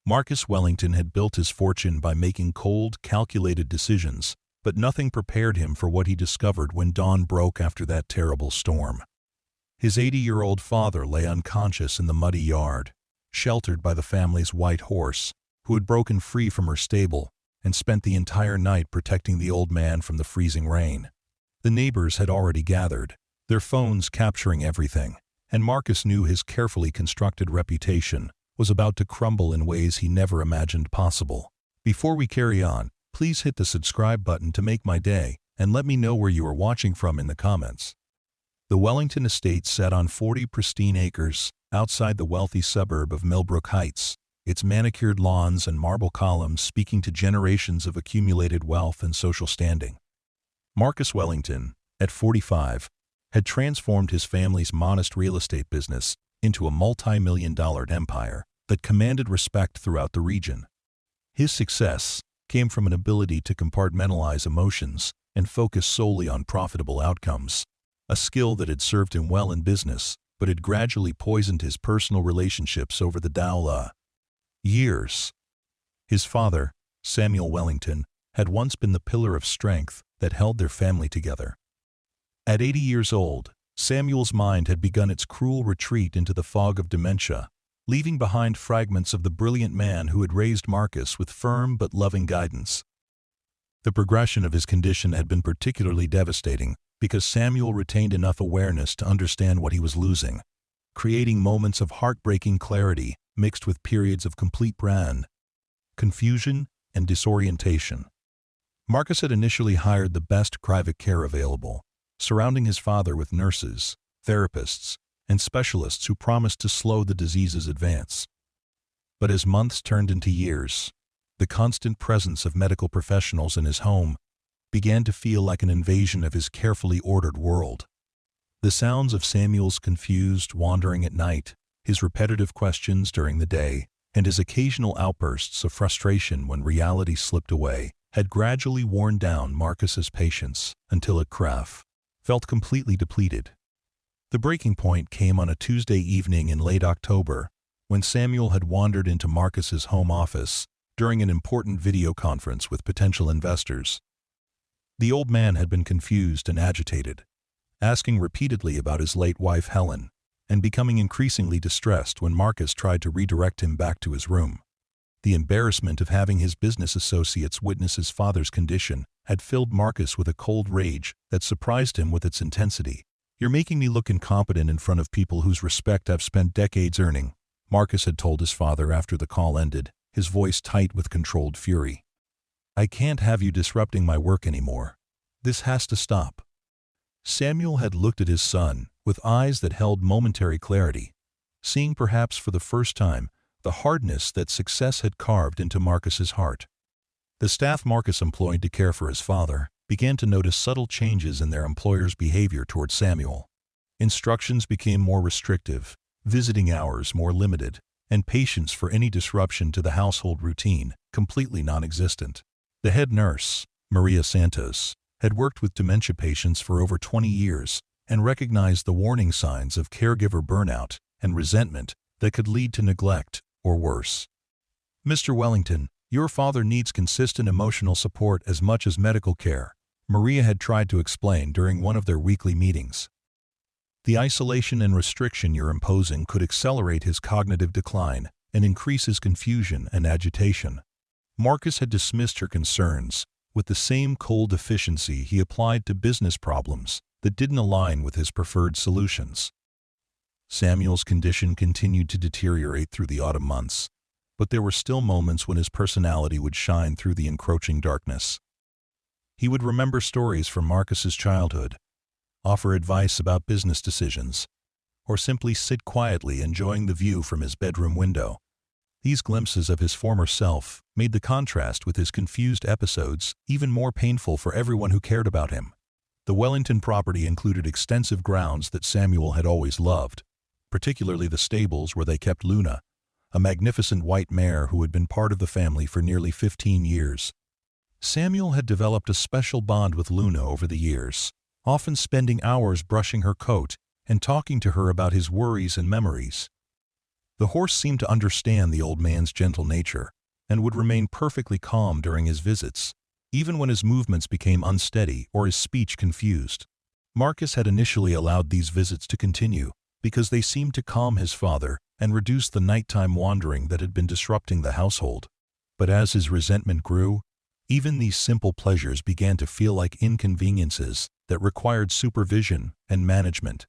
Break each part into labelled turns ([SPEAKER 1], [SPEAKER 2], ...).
[SPEAKER 1] Marcus Wellington had built his fortune by making cold, calculated decisions, but nothing prepared him for what he discovered when dawn broke after that terrible storm. His 80-year-old father lay unconscious in the muddy yard, sheltered by the family's white horse, who had broken free from her stable and spent the entire night protecting the old man from the freezing rain. The neighbors had already gathered, their phones capturing everything, and Marcus knew his carefully constructed reputation was about to crumble in ways he never imagined possible. Before we carry on, please hit the subscribe button to make my day, and let me know where you are watching from in the comments. The Wellington estate sat on 40 pristine acres outside the wealthy suburb of Millbrook Heights, its manicured lawns and marble columns speaking to generations of accumulated wealth and social standing. Marcus Wellington, at 45, had transformed his family's modest real estate business into a multi-million-dollar empire that commanded respect throughout the region. His success came from an ability to compartmentalize emotions and focus solely on profitable outcomes, a skill that had served him well in business but had gradually poisoned his personal relationships over the years. His father, Samuel Wellington, had once been the pillar of strength that held their family together. At 80 years old, Samuel's mind had begun its cruel retreat into the fog of dementia, leaving behind fragments of the brilliant man who had raised Marcus with firm but loving guidance. The progression of his condition had been particularly devastating because Samuel retained enough awareness to understand what he was losing, creating moments of heartbreaking clarity mixed with periods of complete confusion and disorientation. Marcus had initially hired the best private care available, surrounding his father with nurses, therapists, and specialists who promised to slow the disease's advance. But as months turned into years, the constant presence of medical professionals in his home began to feel like an invasion of his carefully ordered world. The sounds of Samuel's confused wandering at night, his repetitive questions during the day, and his occasional outbursts of frustration when reality slipped away had gradually worn down Marcus's patience until it felt completely depleted. The breaking point came on a Tuesday evening in late October when Samuel had wandered into Marcus's home office during an important video conference with potential investors. The old man had been confused and agitated, asking repeatedly about his late wife Helen, and becoming increasingly distressed when Marcus tried to redirect him back to his room. The embarrassment of having his business associates witness his father's condition had filled Marcus with a cold rage that surprised him with its intensity. "You're making me look incompetent in front of people whose respect I've spent decades earning," Marcus had told his father after the call ended, his voice tight with controlled fury. "I can't have you disrupting my work anymore. This has to stop." Samuel had looked at his son with eyes that held momentary clarity, seeing perhaps for the first time the hardness that success had carved into Marcus's heart. The staff Marcus employed to care for his father began to notice subtle changes in their employer's behavior toward Samuel. Instructions became more restrictive, visiting hours more limited, and patience for any disruption to the household routine completely non-existent. The head nurse, Maria Santos, had worked with dementia patients for over 20 years and recognized the warning signs of caregiver burnout and resentment that could lead to neglect or worse. "Mr. Wellington, your father needs consistent emotional support as much as medical care," Maria had tried to explain during one of their weekly meetings. "The isolation and restriction you're imposing could accelerate his cognitive decline and increase his confusion and agitation." Marcus had dismissed her concerns with the same cold efficiency he applied to business problems that didn't align with his preferred solutions. Samuel's condition continued to deteriorate through the autumn months, but there were still moments when his personality would shine through the encroaching darkness. He would remember stories from Marcus's childhood, offer advice about business decisions, or simply sit quietly enjoying the view from his bedroom window. These glimpses of his former self made the contrast with his confused episodes even more painful for everyone who cared about him. The Wellington property included extensive grounds that Samuel had always loved, particularly the stables where they kept Luna, a magnificent white mare who had been part of the family for nearly 15 years. Samuel had developed a special bond with Luna over the years, often spending hours brushing her coat and talking to her about his worries and memories. The horse seemed to understand the old man's gentle nature, and would remain perfectly calm during his visits, even when his movements became unsteady or his speech confused. Marcus had initially allowed these visits to continue because they seemed to calm his father and reduce the nighttime wandering that had been disrupting the household. But as his resentment grew, even these simple pleasures began to feel like inconveniences that required supervision and management.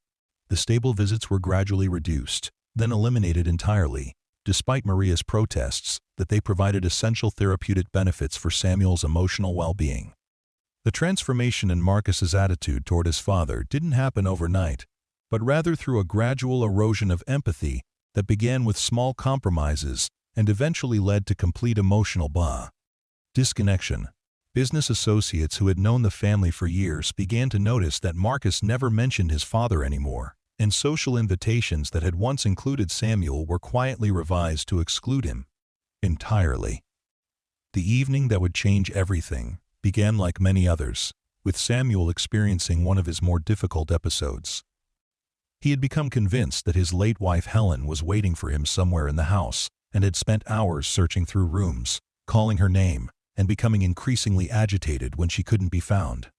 [SPEAKER 1] The stable visits were gradually reduced, then eliminated entirely, despite Maria's protests that they provided essential therapeutic benefits for Samuel's emotional well-being. The transformation in Marcus's attitude toward his father didn't happen overnight, but rather through a gradual erosion of empathy that began with small compromises and eventually led to complete emotional disconnection. Business associates who had known the family for years began to notice that Marcus never mentioned his father anymore, and social invitations that had once included Samuel were quietly revised to exclude him entirely. The evening that would change everything began like many others, with Samuel experiencing one of his more difficult episodes. He had become convinced that his late wife Helen was waiting for him somewhere in the house and had spent hours searching through rooms, calling her name, and becoming increasingly agitated when she couldn't be found.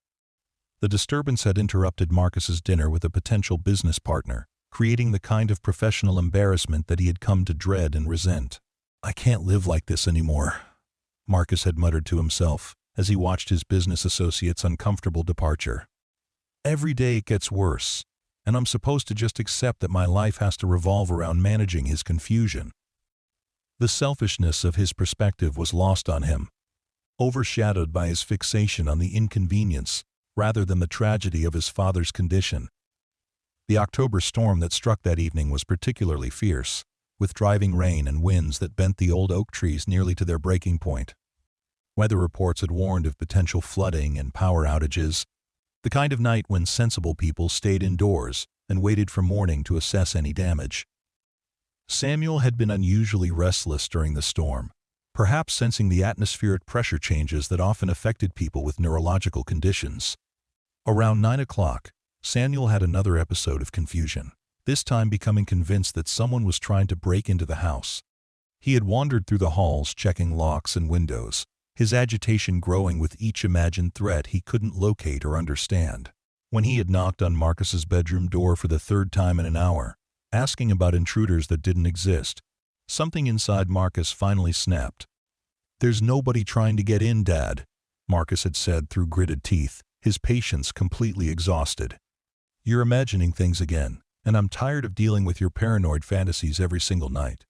[SPEAKER 1] The disturbance had interrupted Marcus's dinner with a potential business partner, creating the kind of professional embarrassment that he had come to dread and resent. "I can't live like this anymore," Marcus had muttered to himself as he watched his business associate's uncomfortable departure. "Every day it gets worse, and I'm supposed to just accept that my life has to revolve around managing his confusion." The selfishness of his perspective was lost on him, overshadowed by his fixation on the inconvenience rather than the tragedy of his father's condition. The October storm that struck that evening was particularly fierce, with driving rain and winds that bent the old oak trees nearly to their breaking point. Weather reports had warned of potential flooding and power outages, the kind of night when sensible people stayed indoors and waited for morning to assess any damage. Samuel had been unusually restless during the storm, perhaps sensing the atmospheric pressure changes that often affected people with neurological conditions. Around 9 o'clock, Samuel had another episode of confusion, this time becoming convinced that someone was trying to break into the house. He had wandered through the halls checking locks and windows, his agitation growing with each imagined threat he couldn't locate or understand. When he had knocked on Marcus's bedroom door for the third time in an hour, asking about intruders that didn't exist, something inside Marcus finally snapped. "There's nobody trying to get in, Dad," Marcus had said through gritted teeth, his patience completely exhausted. "You're imagining things again, and I'm tired of dealing with your paranoid fantasies every single night."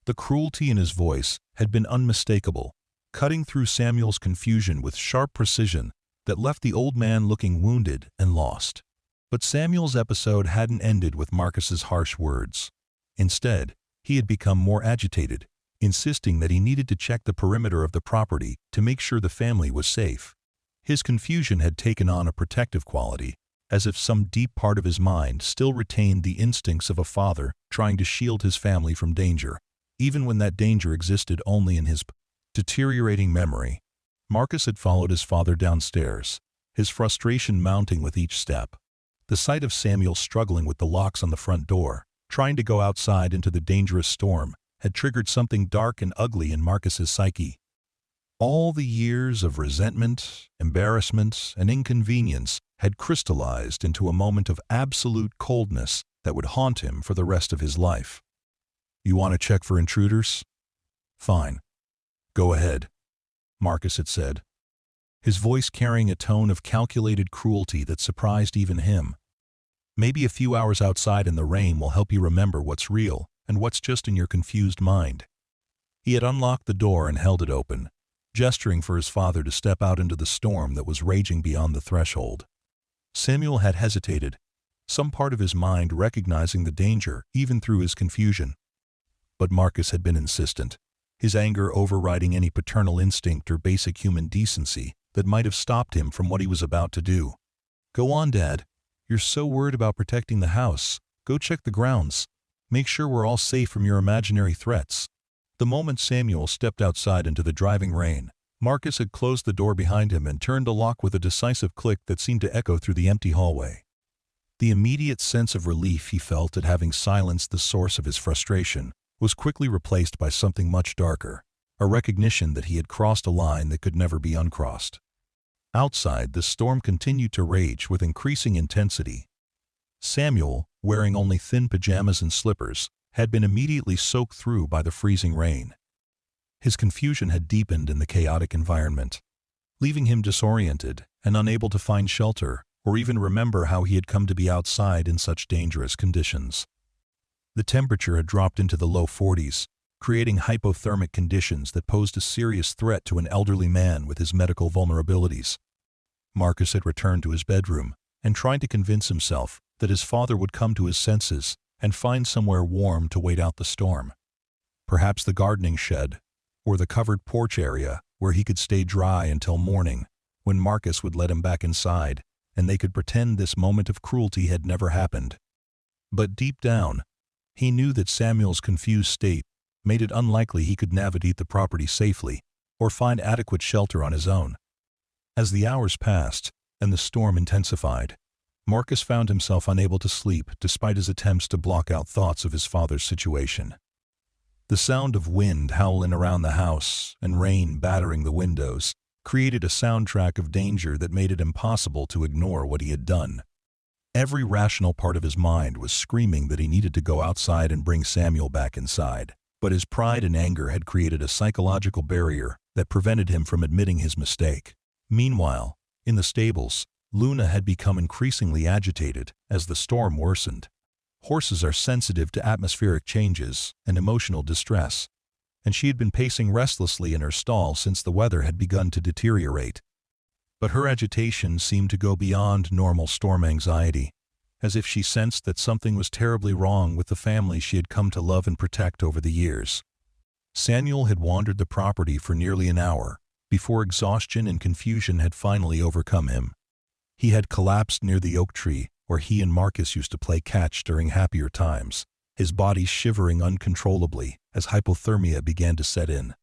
[SPEAKER 1] The cruelty in his voice had been unmistakable, cutting through Samuel's confusion with sharp precision that left the old man looking wounded and lost. But Samuel's episode hadn't ended with Marcus's harsh words. Instead, he had become more agitated, insisting that he needed to check the perimeter of the property to make sure the family was safe. His confusion had taken on a protective quality, as if some deep part of his mind still retained the instincts of a father trying to shield his family from danger, even when that danger existed only in his deteriorating memory. Marcus had followed his father downstairs, his frustration mounting with each step. The sight of Samuel struggling with the locks on the front door, trying to go outside into the dangerous storm, had triggered something dark and ugly in Marcus's psyche. All the years of resentment, embarrassment, and inconvenience had crystallized into a moment of absolute coldness that would haunt him for the rest of his life. "You want to check for intruders? Fine. Go ahead," Marcus had said, his voice carrying a tone of calculated cruelty that surprised even him. "Maybe a few hours outside in the rain will help you remember what's real and what's just in your confused mind." He had unlocked the door and held it open, gesturing for his father to step out into the storm that was raging beyond the threshold. Samuel had hesitated, some part of his mind recognizing the danger even through his confusion. But Marcus had been insistent, his anger overriding any paternal instinct or basic human decency that might have stopped him from what he was about to do. "Go on, Dad. You're so worried about protecting the house. Go check the grounds. Make sure we're all safe from your imaginary threats." The moment Samuel stepped outside into the driving rain, Marcus had closed the door behind him and turned the lock with a decisive click that seemed to echo through the empty hallway. The immediate sense of relief he felt at having silenced the source of his frustration was quickly replaced by something much darker, a recognition that he had crossed a line that could never be uncrossed. Outside, the storm continued to rage with increasing intensity. Samuel, wearing only thin pajamas and slippers, had been immediately soaked through by the freezing rain. His confusion had deepened in the chaotic environment, leaving him disoriented and unable to find shelter or even remember how he had come to be outside in such dangerous conditions. The temperature had dropped into the low 40s, creating hypothermic conditions that posed a serious threat to an elderly man with his medical vulnerabilities. Marcus had returned to his bedroom and tried to convince himself that his father would come to his senses and find somewhere warm to wait out the storm. Perhaps the gardening shed, or the covered porch area where he could stay dry until morning, when Marcus would let him back inside, and they could pretend this moment of cruelty had never happened. But deep down, he knew that Samuel's confused state made it unlikely he could navigate the property safely or find adequate shelter on his own. As the hours passed and the storm intensified, Marcus found himself unable to sleep despite his attempts to block out thoughts of his father's situation. The sound of wind howling around the house and rain battering the windows created a soundtrack of danger that made it impossible to ignore what he had done. Every rational part of his mind was screaming that he needed to go outside and bring Samuel back inside, but his pride and anger had created a psychological barrier that prevented him from admitting his mistake. Meanwhile, in the stables, Luna had become increasingly agitated as the storm worsened. Horses are sensitive to atmospheric changes and emotional distress, and she had been pacing restlessly in her stall since the weather had begun to deteriorate. But her agitation seemed to go beyond normal storm anxiety, as if she sensed that something was terribly wrong with the family she had come to love and protect over the years. Samuel had wandered the property for nearly an hour before exhaustion and confusion had finally overcome him. He had collapsed near the oak tree where he and Marcus used to play catch during happier times, his body shivering uncontrollably as hypothermia began to set in.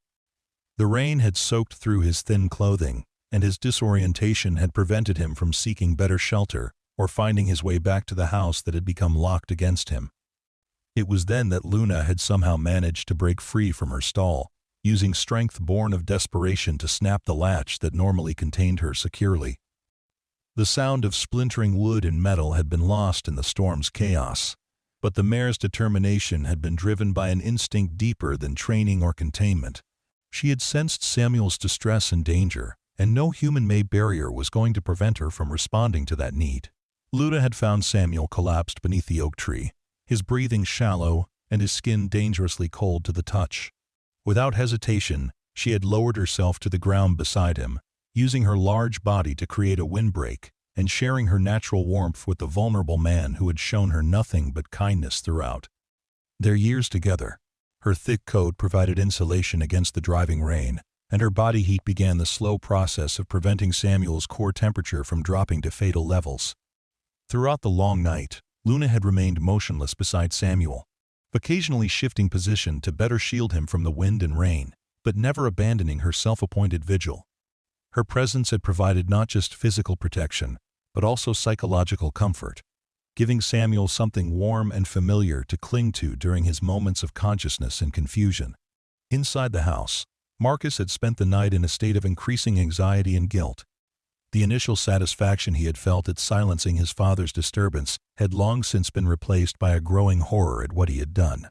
[SPEAKER 1] The rain had soaked through his thin clothing, and his disorientation had prevented him from seeking better shelter or finding his way back to the house that had become locked against him. It was then that Luna had somehow managed to break free from her stall, using strength born of desperation to snap the latch that normally contained her securely. The sound of splintering wood and metal had been lost in the storm's chaos, but the mare's determination had been driven by an instinct deeper than training or containment. She had sensed Samuel's distress and danger, and no human-made barrier was going to prevent her from responding to that need. Luna had found Samuel collapsed beneath the oak tree, his breathing shallow and his skin dangerously cold to the touch. Without hesitation, she had lowered herself to the ground beside him, using her large body to create a windbreak and sharing her natural warmth with the vulnerable man who had shown her nothing but kindness throughout. Their years together, her thick coat provided insulation against the driving rain, and her body heat began the slow process of preventing Samuel's core temperature from dropping to fatal levels. Throughout the long night, Luna had remained motionless beside Samuel, occasionally shifting position to better shield him from the wind and rain, but never abandoning her self-appointed vigil. Her presence had provided not just physical protection, but also psychological comfort, giving Samuel something warm and familiar to cling to during his moments of consciousness and confusion. Inside the house, Marcus had spent the night in a state of increasing anxiety and guilt. The initial satisfaction he had felt at silencing his father's disturbance had long since been replaced by a growing horror at what he had done.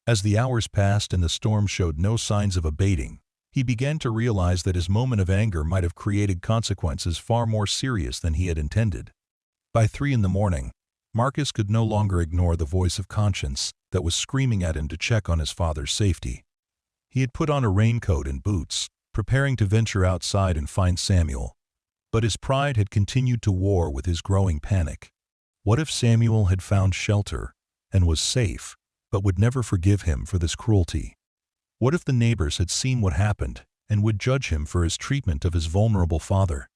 [SPEAKER 1] As the hours passed and the storm showed no signs of abating, he began to realize that his moment of anger might have created consequences far more serious than he had intended. By 3 a.m, Marcus could no longer ignore the voice of conscience that was screaming at him to check on his father's safety. He had put on a raincoat and boots, preparing to venture outside and find Samuel. But his pride had continued to war with his growing panic. What if Samuel had found shelter and was safe, but would never forgive him for this cruelty? What if the neighbors had seen what happened and would judge him for his treatment of his vulnerable father?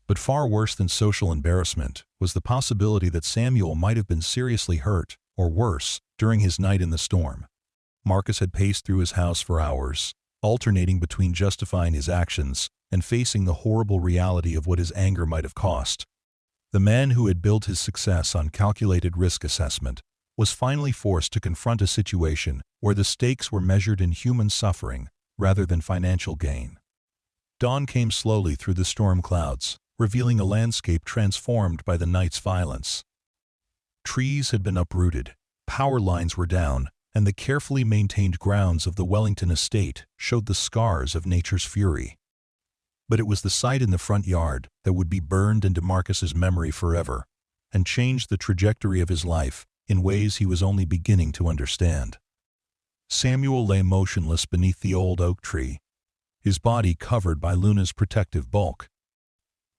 [SPEAKER 1] But far worse than social embarrassment was the possibility that Samuel might have been seriously hurt, or worse, during his night in the storm. Marcus had paced through his house for hours, alternating between justifying his actions and facing the horrible reality of what his anger might have cost. The man who had built his success on calculated risk assessment was finally forced to confront a situation where the stakes were measured in human suffering rather than financial gain. Dawn came slowly through the storm clouds, revealing a landscape transformed by the night's violence. Trees had been uprooted, power lines were down, and the carefully maintained grounds of the Wellington estate showed the scars of nature's fury. But it was the sight in the front yard that would be burned into Marcus's memory forever, and change the trajectory of his life in ways he was only beginning to understand. Samuel lay motionless beneath the old oak tree, his body covered by Luna's protective bulk.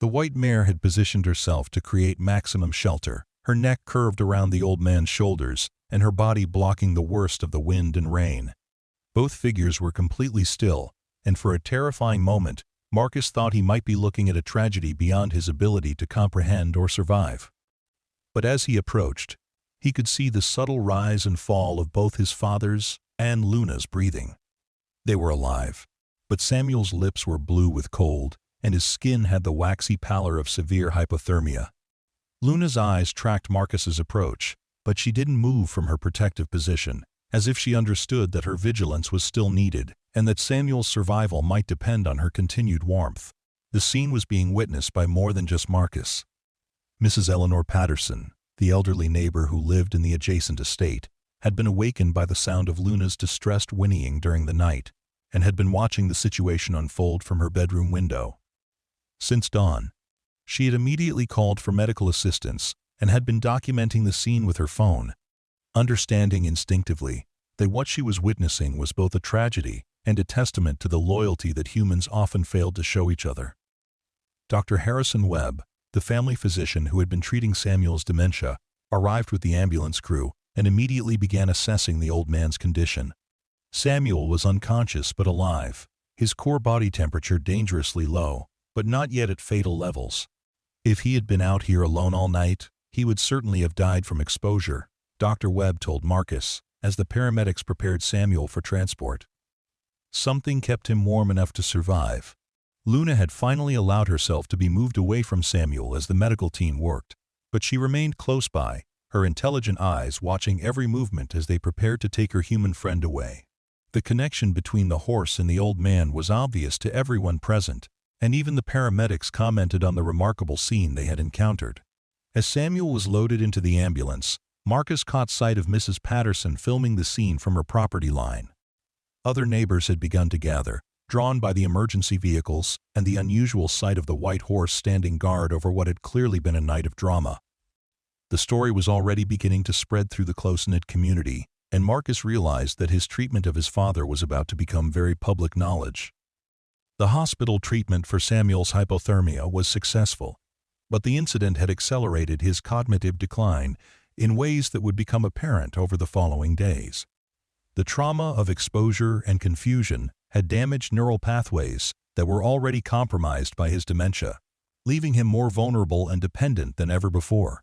[SPEAKER 1] The white mare had positioned herself to create maximum shelter, her neck curved around the old man's shoulders and her body blocking the worst of the wind and rain. Both figures were completely still, and for a terrifying moment, Marcus thought he might be looking at a tragedy beyond his ability to comprehend or survive. But as he approached, he could see the subtle rise and fall of both his father's and Luna's breathing. They were alive, but Samuel's lips were blue with cold, and his skin had the waxy pallor of severe hypothermia. Luna's eyes tracked Marcus's approach, but she didn't move from her protective position, as if she understood that her vigilance was still needed, and that Samuel's survival might depend on her continued warmth. The scene was being witnessed by more than just Marcus. Mrs. Eleanor Patterson, the elderly neighbor who lived in the adjacent estate, had been awakened by the sound of Luna's distressed whinnying during the night, and had been watching the situation unfold from her bedroom window. Since dawn, she had immediately called for medical assistance and had been documenting the scene with her phone, understanding instinctively that what she was witnessing was both a tragedy and a testament to the loyalty that humans often failed to show each other. Dr. Harrison Webb, the family physician who had been treating Samuel's dementia, arrived with the ambulance crew and immediately began assessing the old man's condition. Samuel was unconscious but alive, his core body temperature dangerously low, but not yet at fatal levels. If he had been out here alone all night, he would certainly have died from exposure, Dr. Webb told Marcus, as the paramedics prepared Samuel for transport. Something kept him warm enough to survive. Luna had finally allowed herself to be moved away from Samuel as the medical team worked, but she remained close by, her intelligent eyes watching every movement as they prepared to take her human friend away. The connection between the horse and the old man was obvious to everyone present, and even the paramedics commented on the remarkable scene they had encountered. As Samuel was loaded into the ambulance, Marcus caught sight of Mrs. Patterson filming the scene from her property line. Other neighbors had begun to gather, drawn by the emergency vehicles and the unusual sight of the white horse standing guard over what had clearly been a night of drama. The story was already beginning to spread through the close-knit community, and Marcus realized that his treatment of his father was about to become very public knowledge. The hospital treatment for Samuel's hypothermia was successful, but the incident had accelerated his cognitive decline in ways that would become apparent over the following days. The trauma of exposure and confusion had damaged neural pathways that were already compromised by his dementia, leaving him more vulnerable and dependent than ever before.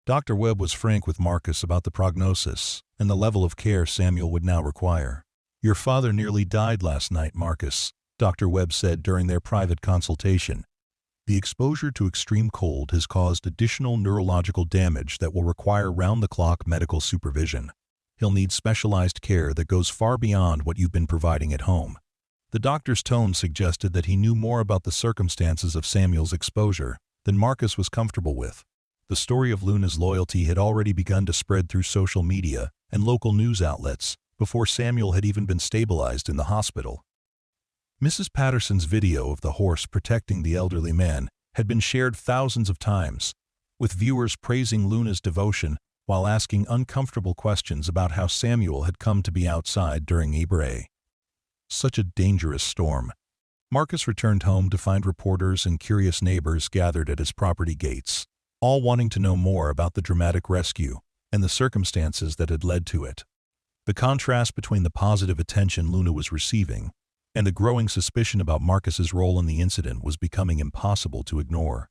[SPEAKER 1] Dr. Webb was frank with Marcus about the prognosis and the level of care Samuel would now require. "Your father nearly died last night, Marcus," Dr. Webb said during their private consultation. "The exposure to extreme cold has caused additional neurological damage that will require round-the-clock medical supervision. He'll need specialized care that goes far beyond what you've been providing at home." The doctor's tone suggested that he knew more about the circumstances of Samuel's exposure than Marcus was comfortable with. The story of Luna's loyalty had already begun to spread through social media and local news outlets before Samuel had even been stabilized in the hospital. Mrs. Patterson's video of the horse protecting the elderly man had been shared thousands of times, with viewers praising Luna's devotion while asking uncomfortable questions about how Samuel had come to be outside during Ibre. Such a dangerous storm. Marcus returned home to find reporters and curious neighbors gathered at his property gates, all wanting to know more about the dramatic rescue and the circumstances that had led to it. The contrast between the positive attention Luna was receiving and the growing suspicion about Marcus's role in the incident was becoming impossible to ignore.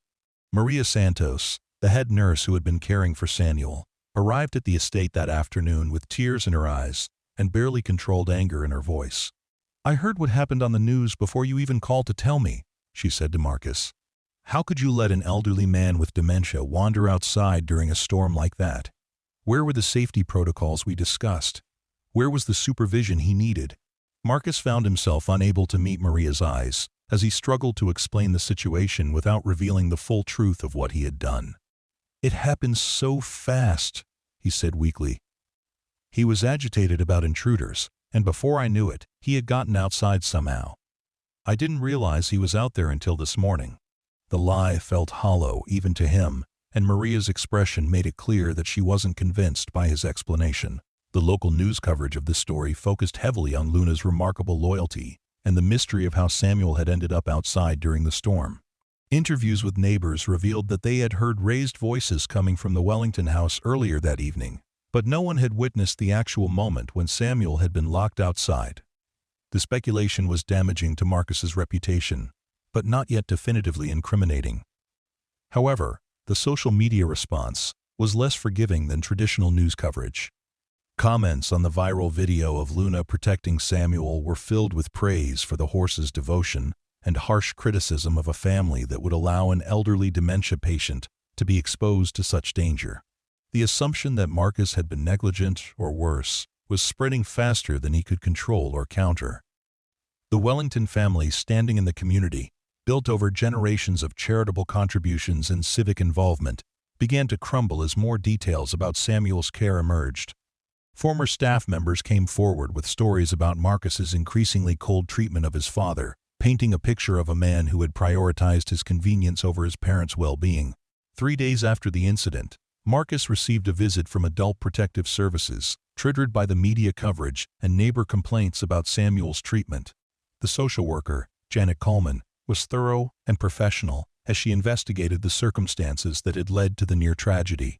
[SPEAKER 1] Maria Santos, the head nurse who had been caring for Samuel, arrived at the estate that afternoon with tears in her eyes and barely controlled anger in her voice. "I heard what happened on the news before you even called to tell me," she said to Marcus. "How could you let an elderly man with dementia wander outside during a storm like that? Where were the safety protocols we discussed? Where was the supervision he needed? Marcus found himself unable to meet Maria's eyes as he struggled to explain the situation without revealing the full truth of what he had done. "It happened so fast," he said weakly. He was agitated about intruders, and before I knew it, he had gotten outside somehow. I didn't realize he was out there until this morning. The lie felt hollow even to him, and Maria's expression made it clear that she wasn't convinced by his explanation. The local news coverage of this story focused heavily on Luna's remarkable loyalty and the mystery of how Samuel had ended up outside during the storm. Interviews with neighbors revealed that they had heard raised voices coming from the Wellington house earlier that evening, but no one had witnessed the actual moment when Samuel had been locked outside. The speculation was damaging to Marcus's reputation, but not yet definitively incriminating. However, the social media response was less forgiving than traditional news coverage. Comments on the viral video of Luna protecting Samuel were filled with praise for the horse's devotion and harsh criticism of a family that would allow an elderly dementia patient to be exposed to such danger. The assumption that Marcus had been negligent or worse was spreading faster than he could control or counter. The Wellington family, standing in the community, built over generations of charitable contributions and civic involvement, began to crumble as more details about Samuel's care emerged. Former staff members came forward with stories about Marcus's increasingly cold treatment of his father, painting a picture of a man who had prioritized his convenience over his parents' well-being. 3 days after the incident, Marcus received a visit from Adult Protective Services, triggered by the media coverage and neighbor complaints about Samuel's treatment. The social worker, Janet Coleman, was thorough and professional as she investigated the circumstances that had led to the near tragedy.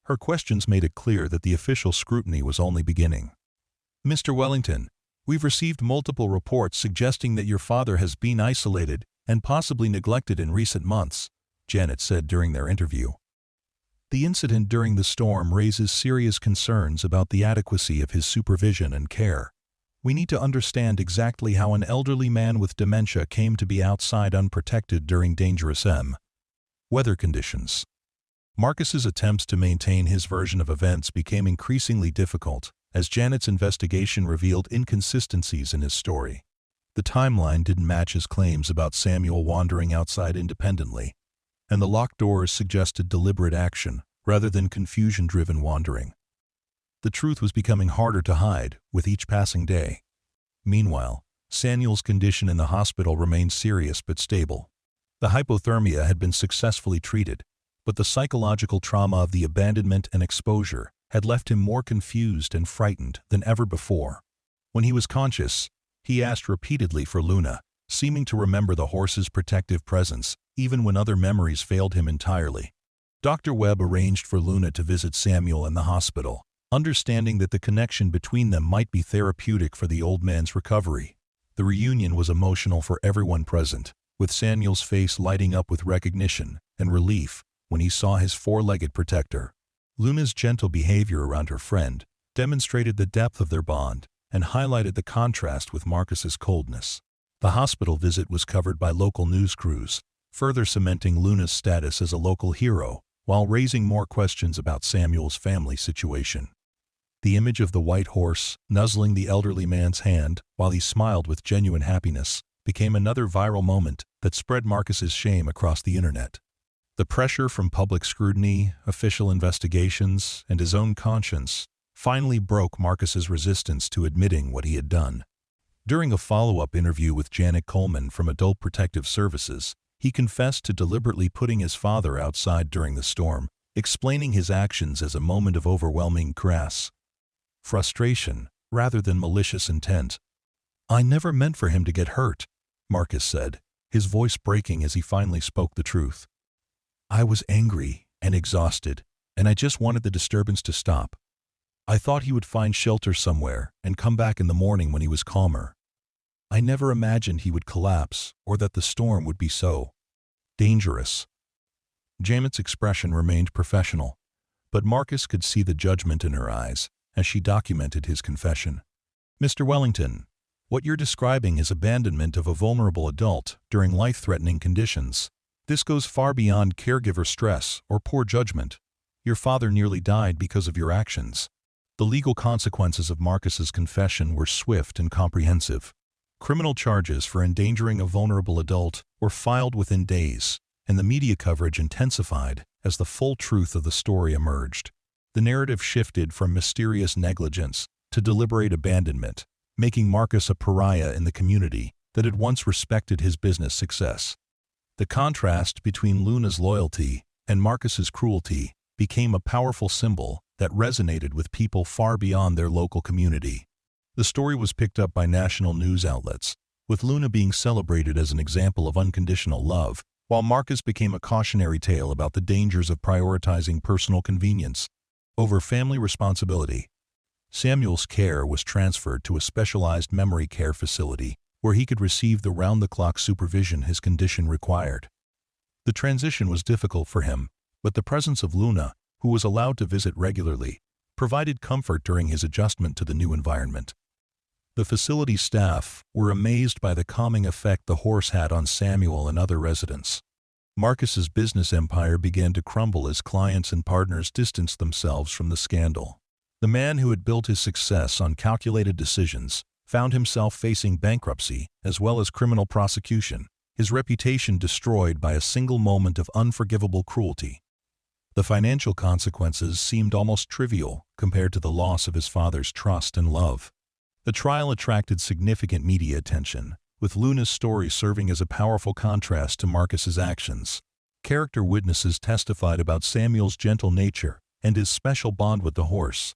[SPEAKER 1] Her questions made it clear that the official scrutiny was only beginning. "Mr. Wellington, we've received multiple reports suggesting that your father has been isolated and possibly neglected in recent months," Janet said during their interview. "The incident during the storm raises serious concerns about the adequacy of his supervision and care. We need to understand exactly how an elderly man with dementia came to be outside unprotected during dangerous weather conditions." Marcus's attempts to maintain his version of events became increasingly difficult as Janet's investigation revealed inconsistencies in his story. The timeline didn't match his claims about Samuel wandering outside independently, and the locked doors suggested deliberate action rather than confusion-driven wandering. The truth was becoming harder to hide with each passing day. Meanwhile, Samuel's condition in the hospital remained serious but stable. The hypothermia had been successfully treated, but the psychological trauma of the abandonment and exposure had left him more confused and frightened than ever before. When he was conscious, he asked repeatedly for Luna, seeming to remember the horse's protective presence even when other memories failed him entirely. Dr. Webb arranged for Luna to visit Samuel in the hospital, understanding that the connection between them might be therapeutic for the old man's recovery. The reunion was emotional for everyone present, with Samuel's face lighting up with recognition and relief when he saw his four-legged protector. Luna's gentle behavior around her friend demonstrated the depth of their bond and highlighted the contrast with Marcus's coldness. The hospital visit was covered by local news crews, further cementing Luna's status as a local hero while raising more questions about Samuel's family situation. The image of the white horse nuzzling the elderly man's hand while he smiled with genuine happiness became another viral moment that spread Marcus's shame across the internet. The pressure from public scrutiny, official investigations, and his own conscience finally broke Marcus's resistance to admitting what he had done. During a follow-up interview with Janet Coleman from Adult Protective Services, he confessed to deliberately putting his father outside during the storm, explaining his actions as a moment of overwhelming frustration rather than malicious intent. "I never meant for him to get hurt," Marcus said, his voice breaking as he finally spoke the truth. "I was angry and exhausted, and I just wanted the disturbance to stop. I thought he would find shelter somewhere and come back in the morning when he was calmer. I never imagined he would collapse or that the storm would be so dangerous." Janet's expression remained professional, but Marcus could see the judgment in her eyes as she documented his confession. "Mr. Wellington, what you're describing is abandonment of a vulnerable adult during life-threatening conditions. This goes far beyond caregiver stress or poor judgment. Your father nearly died because of your actions." The legal consequences of Marcus's confession were swift and comprehensive. Criminal charges for endangering a vulnerable adult were filed within days, and the media coverage intensified as the full truth of the story emerged. The narrative shifted from mysterious negligence to deliberate abandonment, making Marcus a pariah in the community that had once respected his business success. The contrast between Luna's loyalty and Marcus's cruelty became a powerful symbol that resonated with people far beyond their local community. The story was picked up by national news outlets, with Luna being celebrated as an example of unconditional love, while Marcus became a cautionary tale about the dangers of prioritizing personal convenience over family responsibility. Samuel's care was transferred to a specialized memory care facility where he could receive the round-the-clock supervision his condition required. The transition was difficult for him, but the presence of Luna, who was allowed to visit regularly, provided comfort during his adjustment to the new environment. The facility staff were amazed by the calming effect the horse had on Samuel and other residents. Marcus's business empire began to crumble as clients and partners distanced themselves from the scandal. The man who had built his success on calculated decisions found himself facing bankruptcy as well as criminal prosecution, his reputation destroyed by a single moment of unforgivable cruelty. The financial consequences seemed almost trivial compared to the loss of his father's trust and love. The trial attracted significant media attention, with Luna's story serving as a powerful contrast to Marcus's actions. Character witnesses testified about Samuel's gentle nature and his special bond with the horse,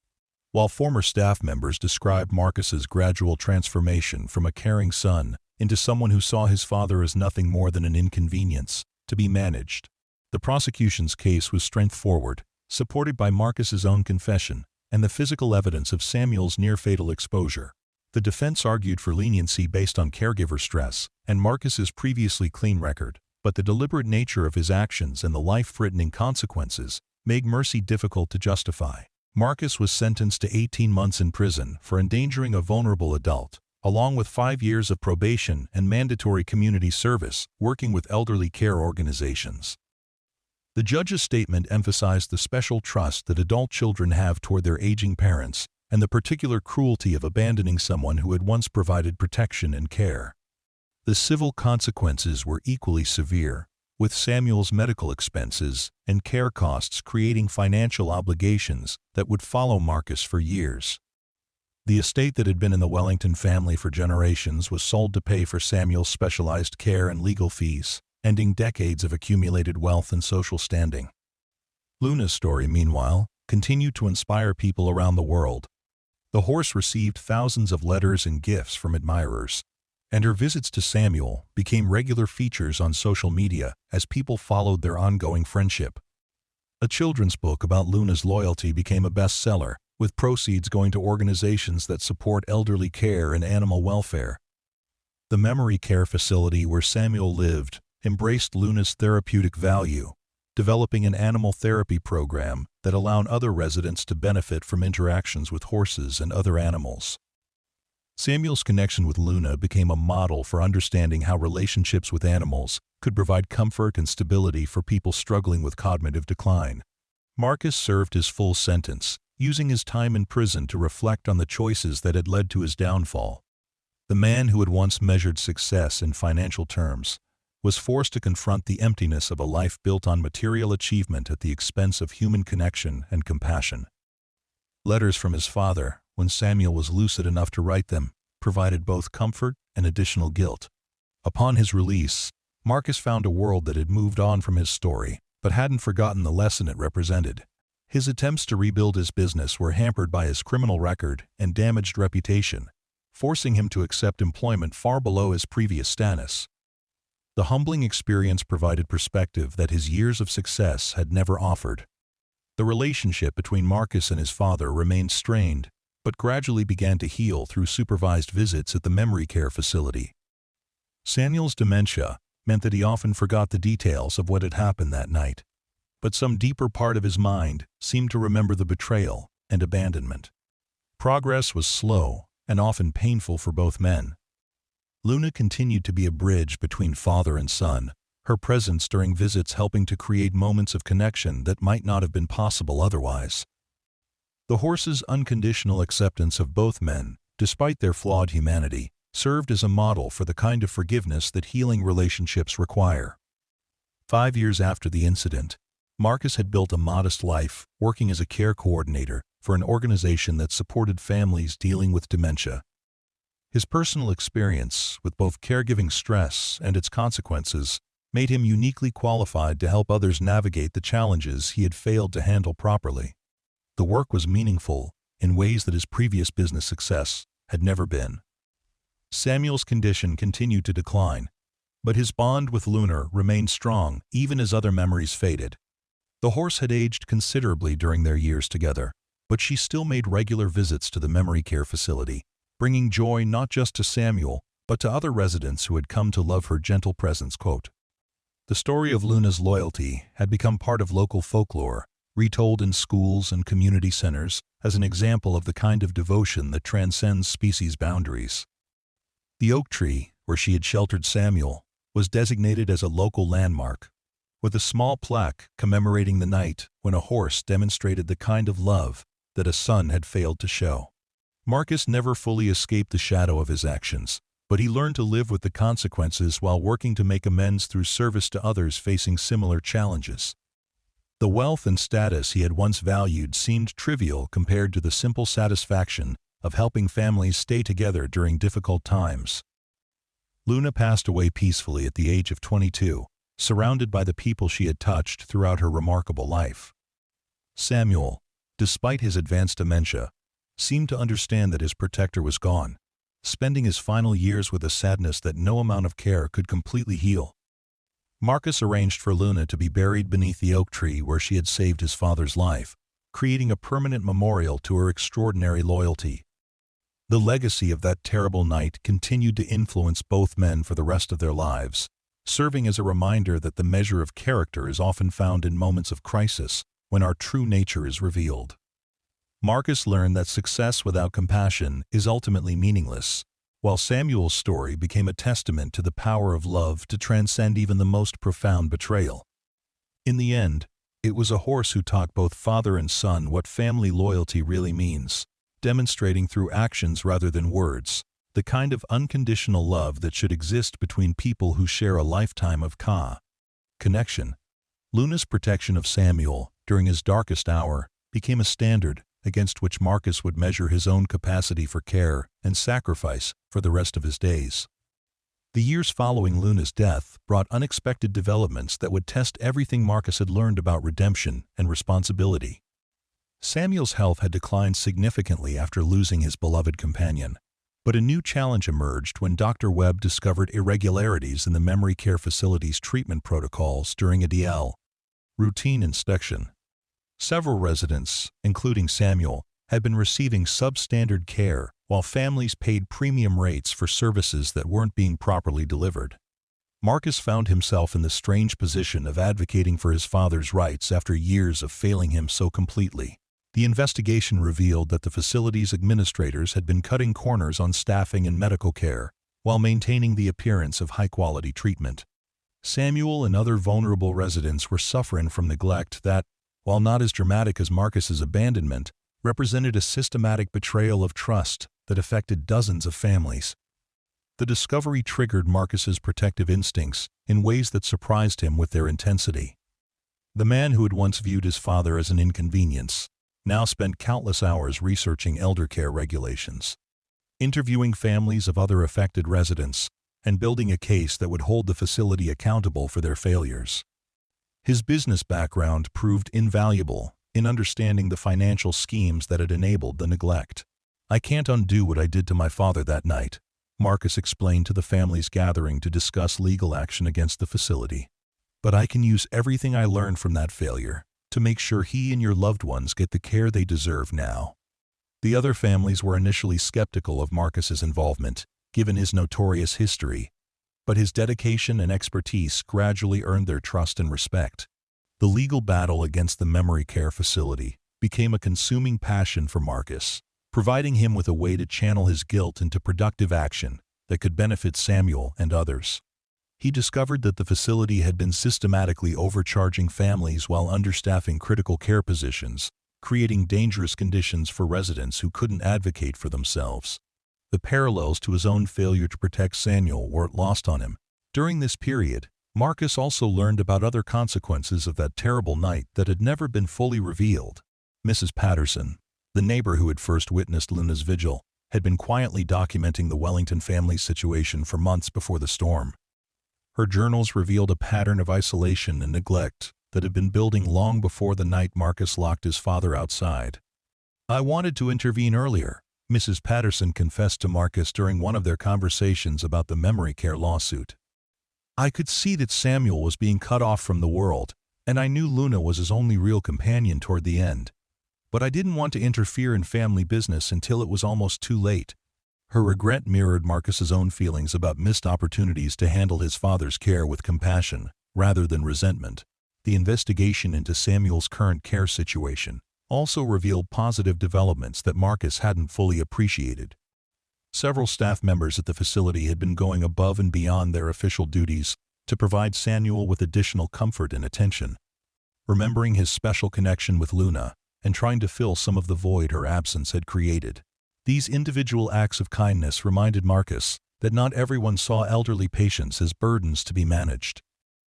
[SPEAKER 1] while former staff members described Marcus's gradual transformation from a caring son into someone who saw his father as nothing more than an inconvenience to be managed. The prosecution's case was straightforward, supported by Marcus's own confession and the physical evidence of Samuel's near-fatal exposure. The defense argued for leniency based on caregiver stress and Marcus's previously clean record, but the deliberate nature of his actions and the life-threatening consequences made mercy difficult to justify. Marcus was sentenced to 18 months in prison for endangering a vulnerable adult, along with 5 years of probation and mandatory community service working with elderly care organizations. The judge's statement emphasized the special trust that adult children have toward their aging parents and the particular cruelty of abandoning someone who had once provided protection and care. The civil consequences were equally severe, with Samuel's medical expenses and care costs creating financial obligations that would follow Marcus for years. The estate that had been in the Wellington family for generations was sold to pay for Samuel's specialized care and legal fees, ending decades of accumulated wealth and social standing. Luna's story, meanwhile, continued to inspire people around the world. The horse received thousands of letters and gifts from admirers, and her visits to Samuel became regular features on social media as people followed their ongoing friendship. A children's book about Luna's loyalty became a bestseller, with proceeds going to organizations that support elderly care and animal welfare. The memory care facility where Samuel lived embraced Luna's therapeutic value, developing an animal therapy program that allowed other residents to benefit from interactions with horses and other animals. Samuel's connection with Luna became a model for understanding how relationships with animals could provide comfort and stability for people struggling with cognitive decline. Marcus served his full sentence, using his time in prison to reflect on the choices that had led to his downfall. The man who had once measured success in financial terms was forced to confront the emptiness of a life built on material achievement at the expense of human connection and compassion. Letters from his father, when Samuel was lucid enough to write them, provided both comfort and additional guilt. Upon his release, Marcus found a world that had moved on from his story, but hadn't forgotten the lesson it represented. His attempts to rebuild his business were hampered by his criminal record and damaged reputation, forcing him to accept employment far below his previous status. The humbling experience provided perspective that his years of success had never offered. The relationship between Marcus and his father remained strained, but gradually began to heal through supervised visits at the memory care facility. Samuel's dementia meant that he often forgot the details of what had happened that night, but some deeper part of his mind seemed to remember the betrayal and abandonment. Progress was slow and often painful for both men. Luna continued to be a bridge between father and son, her presence during visits helping to create moments of connection that might not have been possible otherwise. The horse's unconditional acceptance of both men, despite their flawed humanity, served as a model for the kind of forgiveness that healing relationships require. 5 years after the incident, Marcus had built a modest life, working as a care coordinator for an organization that supported families dealing with dementia. His personal experience with both caregiving stress and its consequences made him uniquely qualified to help others navigate the challenges he had failed to handle properly. The work was meaningful in ways that his previous business success had never been. Samuel's condition continued to decline, but his bond with Luna remained strong even as other memories faded. The horse had aged considerably during their years together, but she still made regular visits to the memory care facility, bringing joy not just to Samuel, but to other residents who had come to love her gentle presence. Quote, "The story of Luna's loyalty had become part of local folklore, retold in schools and community centers as an example of the kind of devotion that transcends species boundaries. The oak tree, where she had sheltered Samuel, was designated as a local landmark, with a small plaque commemorating the night when a horse demonstrated the kind of love that a son had failed to show. Marcus never fully escaped the shadow of his actions, but he learned to live with the consequences while working to make amends through service to others facing similar challenges. The wealth and status he had once valued seemed trivial compared to the simple satisfaction of helping families stay together during difficult times. Luna passed away peacefully at the age of 22, surrounded by the people she had touched throughout her remarkable life. Samuel, despite his advanced dementia, seemed to understand that his protector was gone, spending his final years with a sadness that no amount of care could completely heal. Marcus arranged for Luna to be buried beneath the oak tree where she had saved his father's life, creating a permanent memorial to her extraordinary loyalty. The legacy of that terrible night continued to influence both men for the rest of their lives, serving as a reminder that the measure of character is often found in moments of crisis when our true nature is revealed. Marcus learned that success without compassion is ultimately meaningless, while Samuel's story became a testament to the power of love to transcend even the most profound betrayal. In the end, it was a horse who taught both father and son what family loyalty really means, demonstrating through actions rather than words the kind of unconditional love that should exist between people who share a lifetime of connection. Luna's protection of Samuel during his darkest hour became a standard against which Marcus would measure his own capacity for care and sacrifice for the rest of his days. The years following Luna's death brought unexpected developments that would test everything Marcus had learned about redemption and responsibility. Samuel's health had declined significantly after losing his beloved companion, but a new challenge emerged when Dr. Webb discovered irregularities in the memory care facility's treatment protocols during a routine inspection. Several residents, including Samuel, had been receiving substandard care while families paid premium rates for services that weren't being properly delivered. Marcus found himself in the strange position of advocating for his father's rights after years of failing him so completely. The investigation revealed that the facility's administrators had been cutting corners on staffing and medical care while maintaining the appearance of high-quality treatment. Samuel and other vulnerable residents were suffering from neglect that, while not as dramatic as Marcus's abandonment, represented a systematic betrayal of trust that affected dozens of families. The discovery triggered Marcus's protective instincts in ways that surprised him with their intensity. The man who had once viewed his father as an inconvenience now spent countless hours researching elder care regulations, interviewing families of other affected residents, and building a case that would hold the facility accountable for their failures. His business background proved invaluable in understanding the financial schemes that had enabled the neglect. "I can't undo what I did to my father that night," Marcus explained to the family's gathering to discuss legal action against the facility. "But I can use everything I learned from that failure to make sure he and your loved ones get the care they deserve now." The other families were initially skeptical of Marcus's involvement, given his notorious history, but his dedication and expertise gradually earned their trust and respect. The legal battle against the memory care facility became a consuming passion for Marcus, providing him with a way to channel his guilt into productive action that could benefit Samuel and others. He discovered that the facility had been systematically overcharging families while understaffing critical care positions, creating dangerous conditions for residents who couldn't advocate for themselves. The parallels to his own failure to protect Samuel weren't lost on him. During this period, Marcus also learned about other consequences of that terrible night that had never been fully revealed. Mrs. Patterson, the neighbor who had first witnessed Luna's vigil, had been quietly documenting the Wellington family's situation for months before the storm. Her journals revealed a pattern of isolation and neglect that had been building long before the night Marcus locked his father outside. "I wanted to intervene earlier," Mrs. Patterson confessed to Marcus during one of their conversations about the memory care lawsuit. "I could see that Samuel was being cut off from the world, and I knew Luna was his only real companion toward the end. But I didn't want to interfere in family business until it was almost too late." Her regret mirrored Marcus's own feelings about missed opportunities to handle his father's care with compassion, rather than resentment. The investigation into Samuel's current care situation also revealed positive developments that Marcus hadn't fully appreciated. Several staff members at the facility had been going above and beyond their official duties to provide Samuel with additional comfort and attention. Remembering his special connection with Luna and trying to fill some of the void her absence had created, these individual acts of kindness reminded Marcus that not everyone saw elderly patients as burdens to be managed.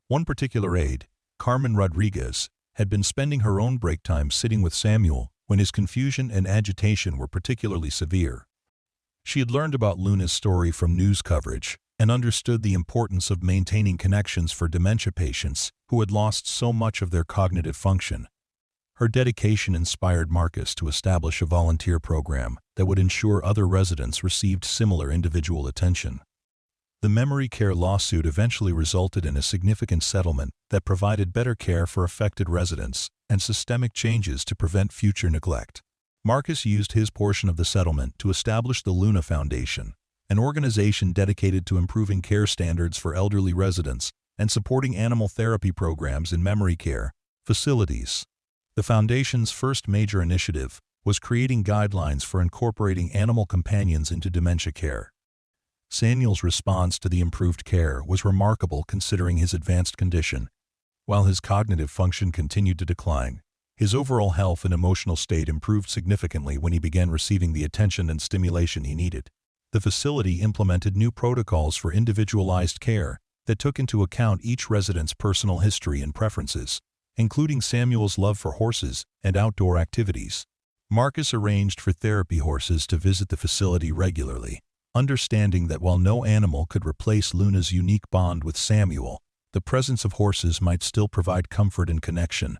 [SPEAKER 1] One particular aide, Carmen Rodriguez, had been spending her own break time sitting with Samuel when his confusion and agitation were particularly severe. She had learned about Luna's story from news coverage and understood the importance of maintaining connections for dementia patients who had lost so much of their cognitive function. Her dedication inspired Marcus to establish a volunteer program that would ensure other residents received similar individual attention. The memory care lawsuit eventually resulted in a significant settlement that provided better care for affected residents and systemic changes to prevent future neglect. Marcus used his portion of the settlement to establish the Luna Foundation, an organization dedicated to improving care standards for elderly residents and supporting animal therapy programs in memory care facilities. The Foundation's first major initiative was creating guidelines for incorporating animal companions into dementia care. Samuel's response to the improved care was remarkable considering his advanced condition. While his cognitive function continued to decline, his overall health and emotional state improved significantly when he began receiving the attention and stimulation he needed. The facility implemented new protocols for individualized care that took into account each resident's personal history and preferences, including Samuel's love for horses and outdoor activities. Marcus arranged for therapy horses to visit the facility regularly, understanding that while no animal could replace Luna's unique bond with Samuel, the presence of horses might still provide comfort and connection.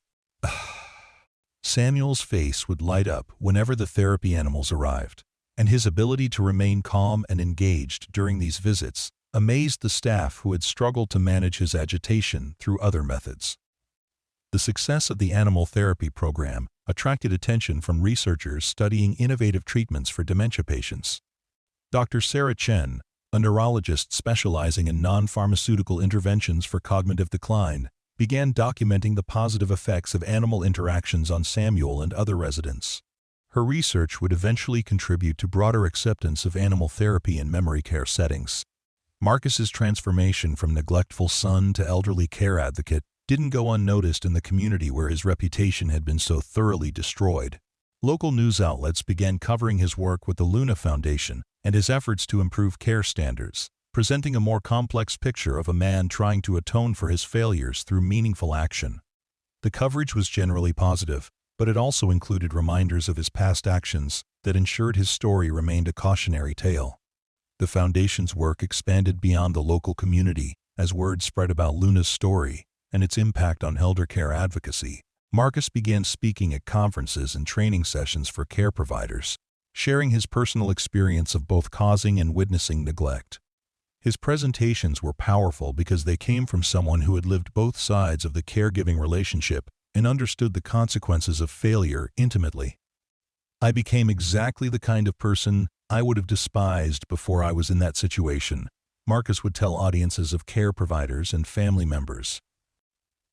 [SPEAKER 1] Samuel's face would light up whenever the therapy animals arrived, and his ability to remain calm and engaged during these visits amazed the staff who had struggled to manage his agitation through other methods. The success of the animal therapy program attracted attention from researchers studying innovative treatments for dementia patients. Dr. Sarah Chen, a neurologist specializing in non-pharmaceutical interventions for cognitive decline, began documenting the positive effects of animal interactions on Samuel and other residents. Her research would eventually contribute to broader acceptance of animal therapy in memory care settings. Marcus's transformation from neglectful son to elderly care advocate didn't go unnoticed in the community where his reputation had been so thoroughly destroyed. Local news outlets began covering his work with the Luna Foundation and his efforts to improve care standards, presenting a more complex picture of a man trying to atone for his failures through meaningful action. The coverage was generally positive, but it also included reminders of his past actions that ensured his story remained a cautionary tale. The Foundation's work expanded beyond the local community as word spread about Luna's story and its impact on elder care advocacy. Marcus began speaking at conferences and training sessions for care providers, sharing his personal experience of both causing and witnessing neglect. His presentations were powerful because they came from someone who had lived both sides of the caregiving relationship and understood the consequences of failure intimately. "I became exactly the kind of person I would have despised before I was in that situation," Marcus would tell audiences of care providers and family members.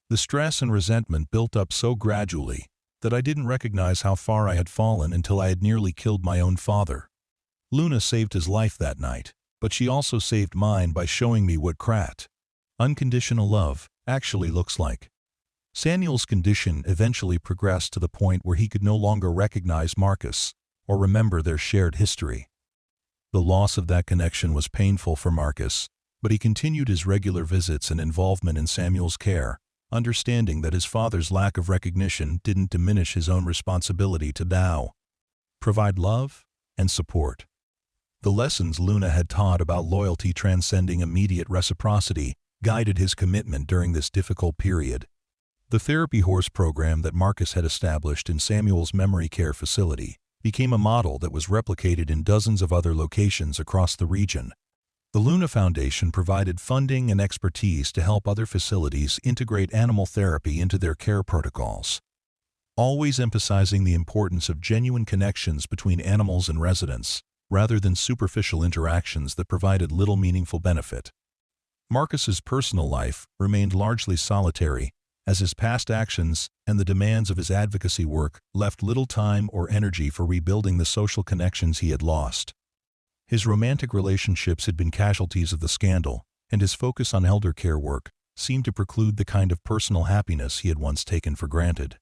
[SPEAKER 1] "The stress and resentment built up so gradually that I didn't recognize how far I had fallen until I had nearly killed my own father. Luna saved his life that night, but she also saved mine by showing me what unconditional love actually looks like. Samuel's condition eventually progressed to the point where he could no longer recognize Marcus or remember their shared history. The loss of that connection was painful for Marcus, but he continued his regular visits and involvement in Samuel's care, understanding that his father's lack of recognition didn't diminish his own responsibility to now provide love and support. The lessons Luna had taught about loyalty transcending immediate reciprocity guided his commitment during this difficult period. The therapy horse program that Marcus had established in Samuel's memory care facility became a model that was replicated in dozens of other locations across the region. The Luna Foundation provided funding and expertise to help other facilities integrate animal therapy into their care protocols, always emphasizing the importance of genuine connections between animals and residents, rather than superficial interactions that provided little meaningful benefit. Marcus's personal life remained largely solitary, as his past actions and the demands of his advocacy work left little time or energy for rebuilding the social connections he had lost. His romantic relationships had been casualties of the scandal, and his focus on elder care work seemed to preclude the kind of personal happiness he had once taken for granted.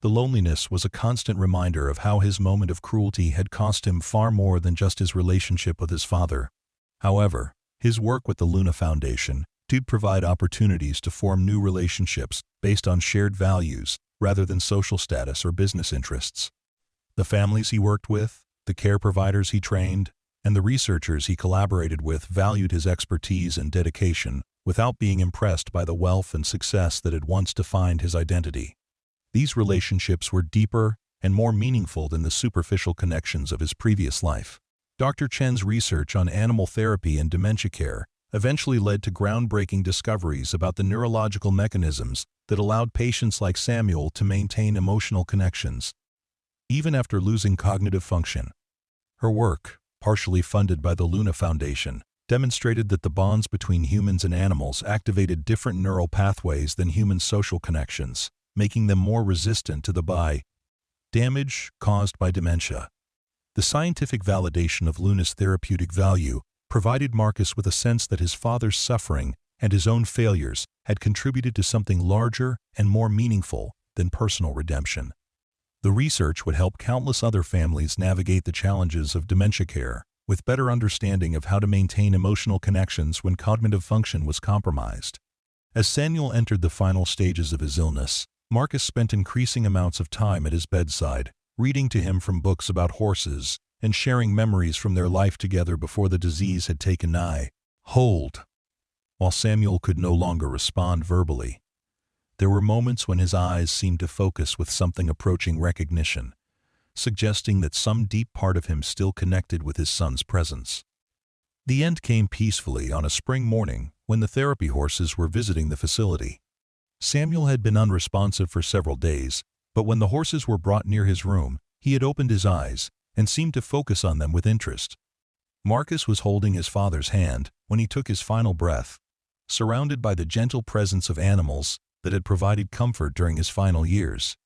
[SPEAKER 1] The loneliness was a constant reminder of how his moment of cruelty had cost him far more than just his relationship with his father. However, his work with the Luna Foundation did provide opportunities to form new relationships based on shared values rather than social status or business interests. The families he worked with, the care providers he trained, and the researchers he collaborated with valued his expertise and dedication without being impressed by the wealth and success that had once defined his identity. These relationships were deeper and more meaningful than the superficial connections of his previous life. Dr. Chen's research on animal therapy and dementia care eventually led to groundbreaking discoveries about the neurological mechanisms that allowed patients like Samuel to maintain emotional connections, even after losing cognitive function. Her work, partially funded by the Luna Foundation, demonstrated that the bonds between humans and animals activated different neural pathways than human social connections, making them more resistant to the damage caused by dementia. The scientific validation of Luna's therapeutic value provided Marcus with a sense that his father's suffering and his own failures had contributed to something larger and more meaningful than personal redemption. The research would help countless other families navigate the challenges of dementia care with better understanding of how to maintain emotional connections when cognitive function was compromised. As Samuel entered the final stages of his illness, Marcus spent increasing amounts of time at his bedside, reading to him from books about horses and sharing memories from their life together before the disease had taken hold. While Samuel could no longer respond verbally, there were moments when his eyes seemed to focus with something approaching recognition, suggesting that some deep part of him still connected with his son's presence. The end came peacefully on a spring morning when the therapy horses were visiting the facility. Samuel had been unresponsive for several days, but when the horses were brought near his room, he had opened his eyes and seemed to focus on them with interest. Marcus was holding his father's hand when he took his final breath, surrounded by the gentle presence of animals that had provided comfort during his final years.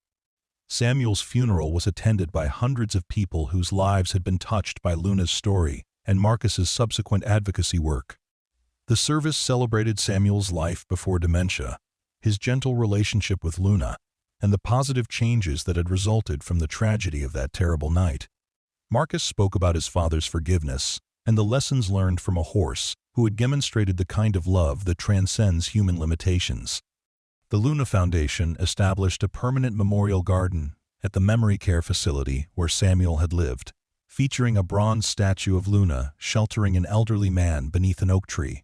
[SPEAKER 1] Samuel's funeral was attended by hundreds of people whose lives had been touched by Luna's story and Marcus's subsequent advocacy work. The service celebrated Samuel's life before dementia, his gentle relationship with Luna, and the positive changes that had resulted from the tragedy of that terrible night. Marcus spoke about his father's forgiveness and the lessons learned from a horse who had demonstrated the kind of love that transcends human limitations. The Luna Foundation established a permanent memorial garden at the memory care facility where Samuel had lived, featuring a bronze statue of Luna sheltering an elderly man beneath an oak tree.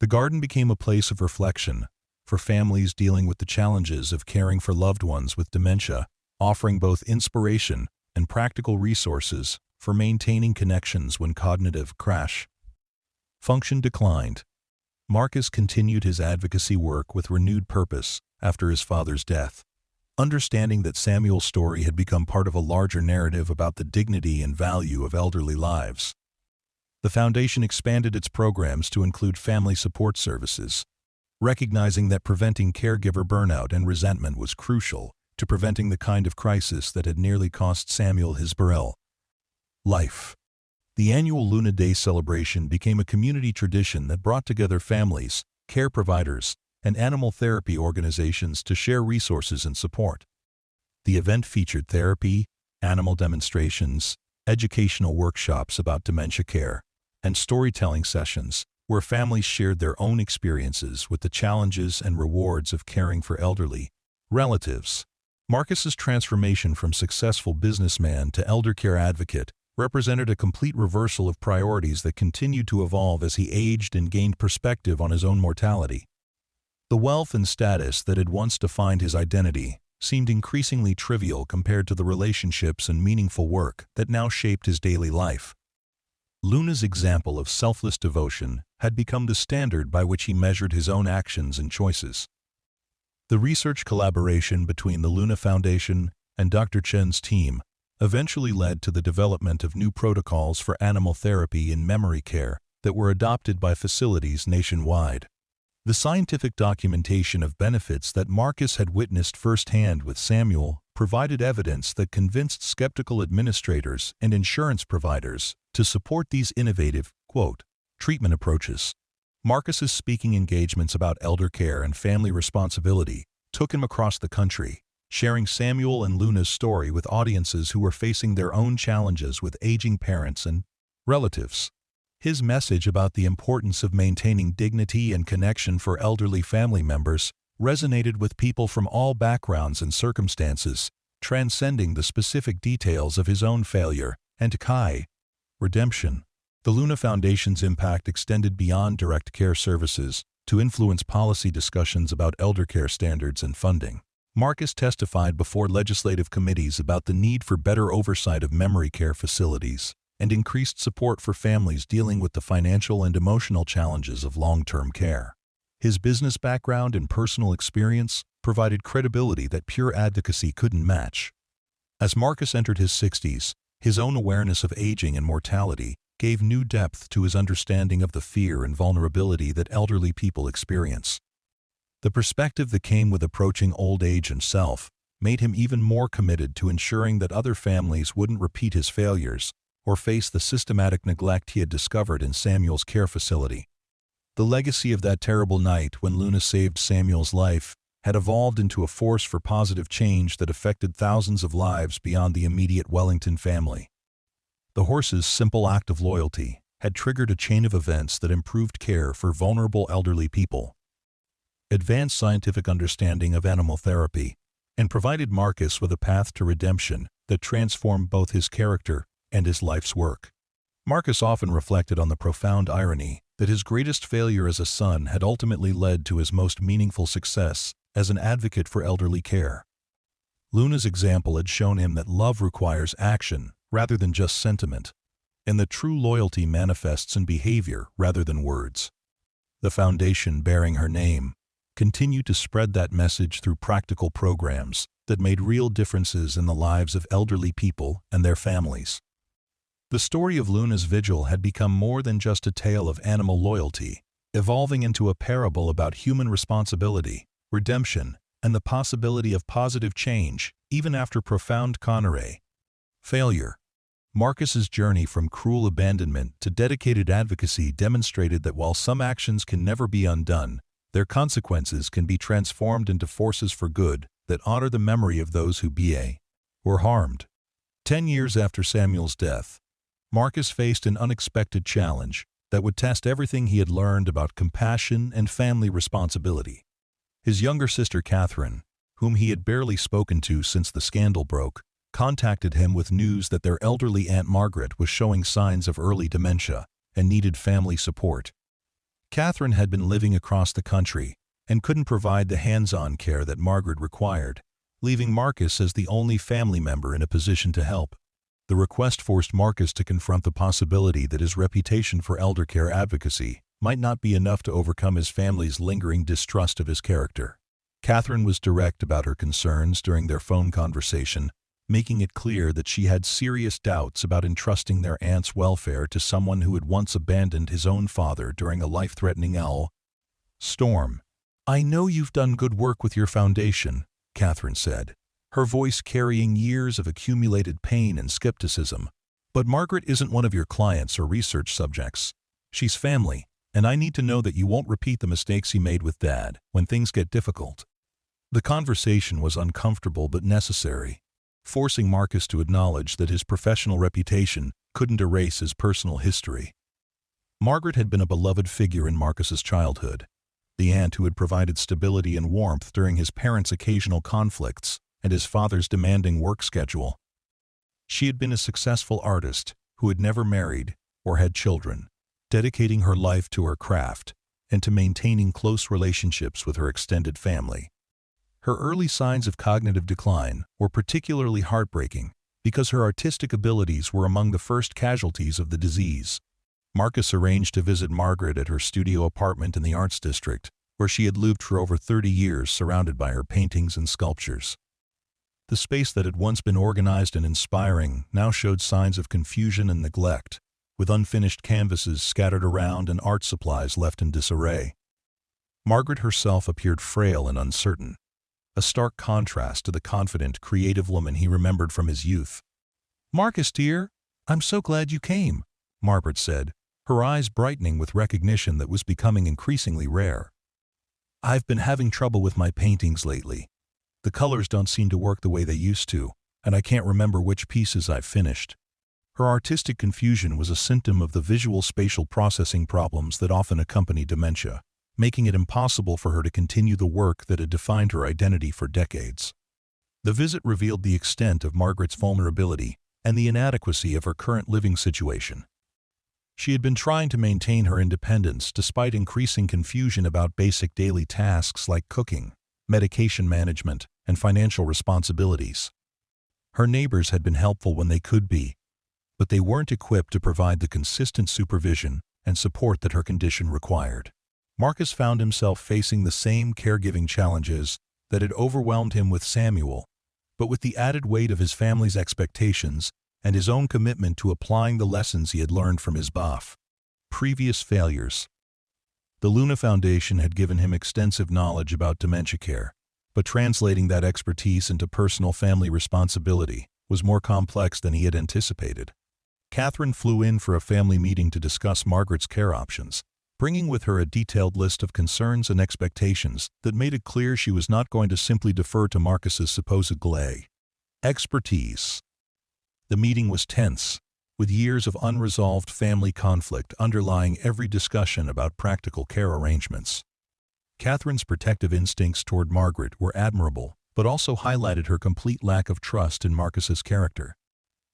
[SPEAKER 1] The garden became a place of reflection for families dealing with the challenges of caring for loved ones with dementia, offering both inspiration and practical resources for maintaining connections when cognitive function declined. Marcus continued his advocacy work with renewed purpose after his father's death, understanding that Samuel's story had become part of a larger narrative about the dignity and value of elderly lives. The foundation expanded its programs to include family support services, recognizing that preventing caregiver burnout and resentment was crucial to preventing the kind of crisis that had nearly cost Samuel his life. The annual Luna Day celebration became a community tradition that brought together families care providers, and animal therapy organizations to share resources and support. The event featured therapy, animal demonstrations, educational workshops about dementia care, and storytelling sessions where families shared their own experiences with the challenges and rewards of caring for elderly relatives. Marcus's transformation from successful businessman to elder care advocate represented a complete reversal of priorities that continued to evolve as he aged and gained perspective on his own mortality. The wealth and status that had once defined his identity seemed increasingly trivial compared to the relationships and meaningful work that now shaped his daily life. Luna's example of selfless devotion had become the standard by which he measured his own actions and choices. The research collaboration between the Luna Foundation and Dr. Chen's team eventually led to the development of new protocols for animal therapy in memory care that were adopted by facilities nationwide. The scientific documentation of benefits that Marcus had witnessed firsthand with Samuel provided evidence that convinced skeptical administrators and insurance providers to support these innovative, treatment approaches. Marcus's speaking engagements about elder care and family responsibility took him across the country, sharing Samuel and Luna's story with audiences who were facing their own challenges with aging parents and relatives. His message about the importance of maintaining dignity and connection for elderly family members resonated with people from all backgrounds and circumstances, transcending the specific details of his own failure and redemption. The Luna Foundation's impact extended beyond direct care services to influence policy discussions about elder care standards and funding. Marcus testified before legislative committees about the need for better oversight of memory care facilities and increased support for families dealing with the financial and emotional challenges of long-term care. His business background and personal experience provided credibility that pure advocacy couldn't match. As Marcus entered his 60s, his own awareness of aging and mortality gave new depth to his understanding of the fear and vulnerability that elderly people experience. The perspective that came with approaching old age himself made him even more committed to ensuring that other families wouldn't repeat his failures or face the systematic neglect he had discovered in Samuel's care facility. The legacy of that terrible night when Luna saved Samuel's life had evolved into a force for positive change that affected thousands of lives beyond the immediate Wellington family. The horse's simple act of loyalty had triggered a chain of events that improved care for vulnerable elderly people, advanced scientific understanding of animal therapy, and provided Marcus with a path to redemption that transformed both his character and his life's work. Marcus often reflected on the profound irony that his greatest failure as a son had ultimately led to his most meaningful success as an advocate for elderly care. Luna's example had shown him that love requires action rather than just sentiment, and that true loyalty manifests in behavior rather than words. The foundation bearing her name continued to spread that message through practical programs that made real differences in the lives of elderly people and their families. The story of Luna's vigil had become more than just a tale of animal loyalty, evolving into a parable about human responsibility, redemption, and the possibility of positive change, even after profound failure. Marcus's journey from cruel abandonment to dedicated advocacy demonstrated that while some actions can never be undone, their consequences can be transformed into forces for good that honor the memory of those who were harmed. 10 years after Samuel's death, Marcus faced an unexpected challenge that would test everything he had learned about compassion and family responsibility. His younger sister Catherine, whom he had barely spoken to since the scandal broke, contacted him with news that their elderly Aunt Margaret was showing signs of early dementia and needed family support. Catherine had been living across the country and couldn't provide the hands-on care that Margaret required, leaving Marcus as the only family member in a position to help. The request forced Marcus to confront the possibility that his reputation for elder care advocacy might not be enough to overcome his family's lingering distrust of his character. Catherine was direct about her concerns during their phone conversation, making it clear that she had serious doubts about entrusting their aunt's welfare to someone who had once abandoned his own father during a life-threatening storm. "I know you've done good work with your foundation," Catherine said, her voice carrying years of accumulated pain and skepticism. "But Margaret isn't one of your clients or research subjects. She's family, and I need to know that you won't repeat the mistakes you made with Dad when things get difficult." The conversation was uncomfortable but necessary, forcing Marcus to acknowledge that his professional reputation couldn't erase his personal history. Margaret had been a beloved figure in Marcus's childhood, the aunt who had provided stability and warmth during his parents' occasional conflicts and his father's demanding work schedule. She had been a successful artist who had never married or had children, dedicating her life to her craft and to maintaining close relationships with her extended family. Her early signs of cognitive decline were particularly heartbreaking because her artistic abilities were among the first casualties of the disease. Marcus arranged to visit Margaret at her studio apartment in the Arts District, where she had lived for over 30 years surrounded by her paintings and sculptures. The space that had once been organized and inspiring now showed signs of confusion and neglect, with unfinished canvases scattered around and art supplies left in disarray. Margaret herself appeared frail and uncertain, a stark contrast to the confident, creative woman he remembered from his youth. "Marcus, dear, I'm so glad you came," Margaret said, her eyes brightening with recognition that was becoming increasingly rare. "I've been having trouble with my paintings lately. The colors don't seem to work the way they used to, and I can't remember which pieces I've finished." Her artistic confusion was a symptom of the visual spatial processing problems that often accompany dementia, making it impossible for her to continue the work that had defined her identity for decades. The visit revealed the extent of Margaret's vulnerability and the inadequacy of her current living situation. She had been trying to maintain her independence despite increasing confusion about basic daily tasks like cooking, medication management, and financial responsibilities. Her neighbors had been helpful when they could be, but they weren't equipped to provide the consistent supervision and support that her condition required. Marcus found himself facing the same caregiving challenges that had overwhelmed him with Samuel, but with the added weight of his family's expectations and his own commitment to applying the lessons he had learned from his previous failures. The Luna Foundation had given him extensive knowledge about dementia care, but translating that expertise into personal family responsibility was more complex than he had anticipated. Catherine flew in for a family meeting to discuss Margaret's care options, bringing with her a detailed list of concerns and expectations that made it clear she was not going to simply defer to Marcus's supposed expertise. The meeting was tense, with years of unresolved family conflict underlying every discussion about practical care arrangements. Catherine's protective instincts toward Margaret were admirable, but also highlighted her complete lack of trust in Marcus's character.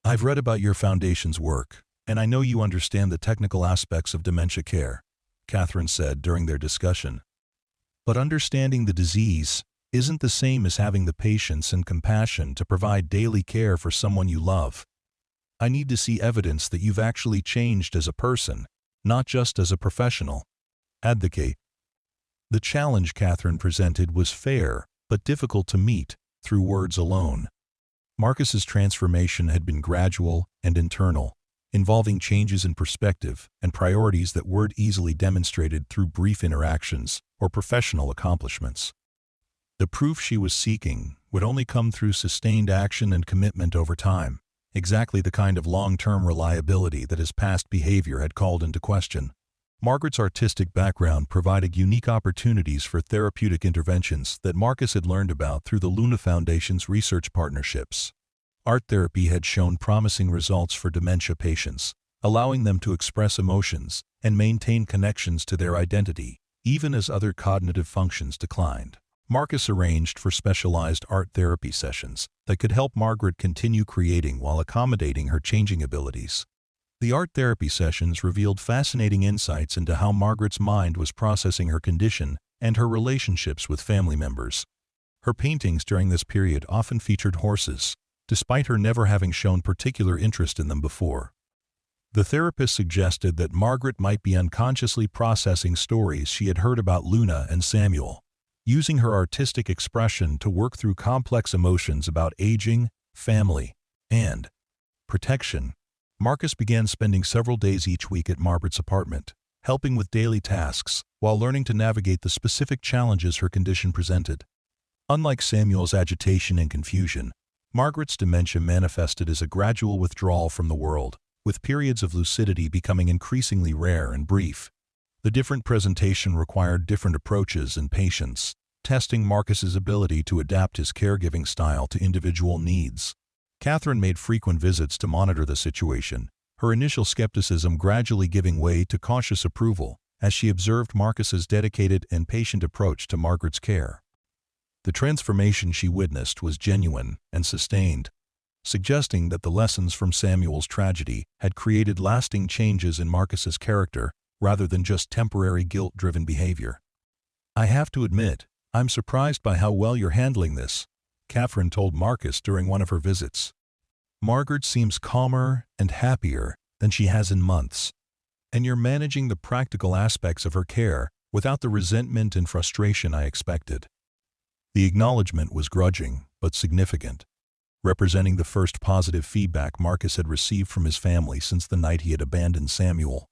[SPEAKER 1] "I've read about your foundation's work, and I know you understand the technical aspects of dementia care," Catherine said during their discussion. "But understanding the disease isn't the same as having the patience and compassion to provide daily care for someone you love. I need to see evidence that you've actually changed as a person, not just as a professional." Advocate. The challenge Catherine presented was fair, but difficult to meet through words alone. Marcus's transformation had been gradual and internal, involving changes in perspective and priorities that weren't easily demonstrated through brief interactions or professional accomplishments. The proof she was seeking would only come through sustained action and commitment over time, exactly the kind of long-term reliability that his past behavior had called into question. Margaret's artistic background provided unique opportunities for therapeutic interventions that Marcus had learned about through the Luna Foundation's research partnerships. Art therapy had shown promising results for dementia patients, allowing them to express emotions and maintain connections to their identity, even as other cognitive functions declined. Marcus arranged for specialized art therapy sessions that could help Margaret continue creating while accommodating her changing abilities. The art therapy sessions revealed fascinating insights into how Margaret's mind was processing her condition and her relationships with family members. Her paintings during this period often featured horses, despite her never having shown particular interest in them before. The therapist suggested that Margaret might be unconsciously processing stories she had heard about Luna and Samuel, using her artistic expression to work through complex emotions about aging, family, and protection. Marcus began spending several days each week at Margaret's apartment, helping with daily tasks while learning to navigate the specific challenges her condition presented. Unlike Samuel's agitation and confusion, Margaret's dementia manifested as a gradual withdrawal from the world, with periods of lucidity becoming increasingly rare and brief. The different presentation required different approaches and patience, testing Marcus's ability to adapt his caregiving style to individual needs. Catherine made frequent visits to monitor the situation, her initial skepticism gradually giving way to cautious approval as she observed Marcus's dedicated and patient approach to Margaret's care. The transformation she witnessed was genuine and sustained, suggesting that the lessons from Samuel's tragedy had created lasting changes in Marcus's character rather than just temporary guilt-driven behavior. "I have to admit, I'm surprised by how well you're handling this," Catherine told Marcus during one of her visits. "Margaret seems calmer and happier than she has in months, and you're managing the practical aspects of her care without the resentment and frustration I expected." The acknowledgement was grudging but significant, representing the first positive feedback Marcus had received from his family since the night he had abandoned Samuel.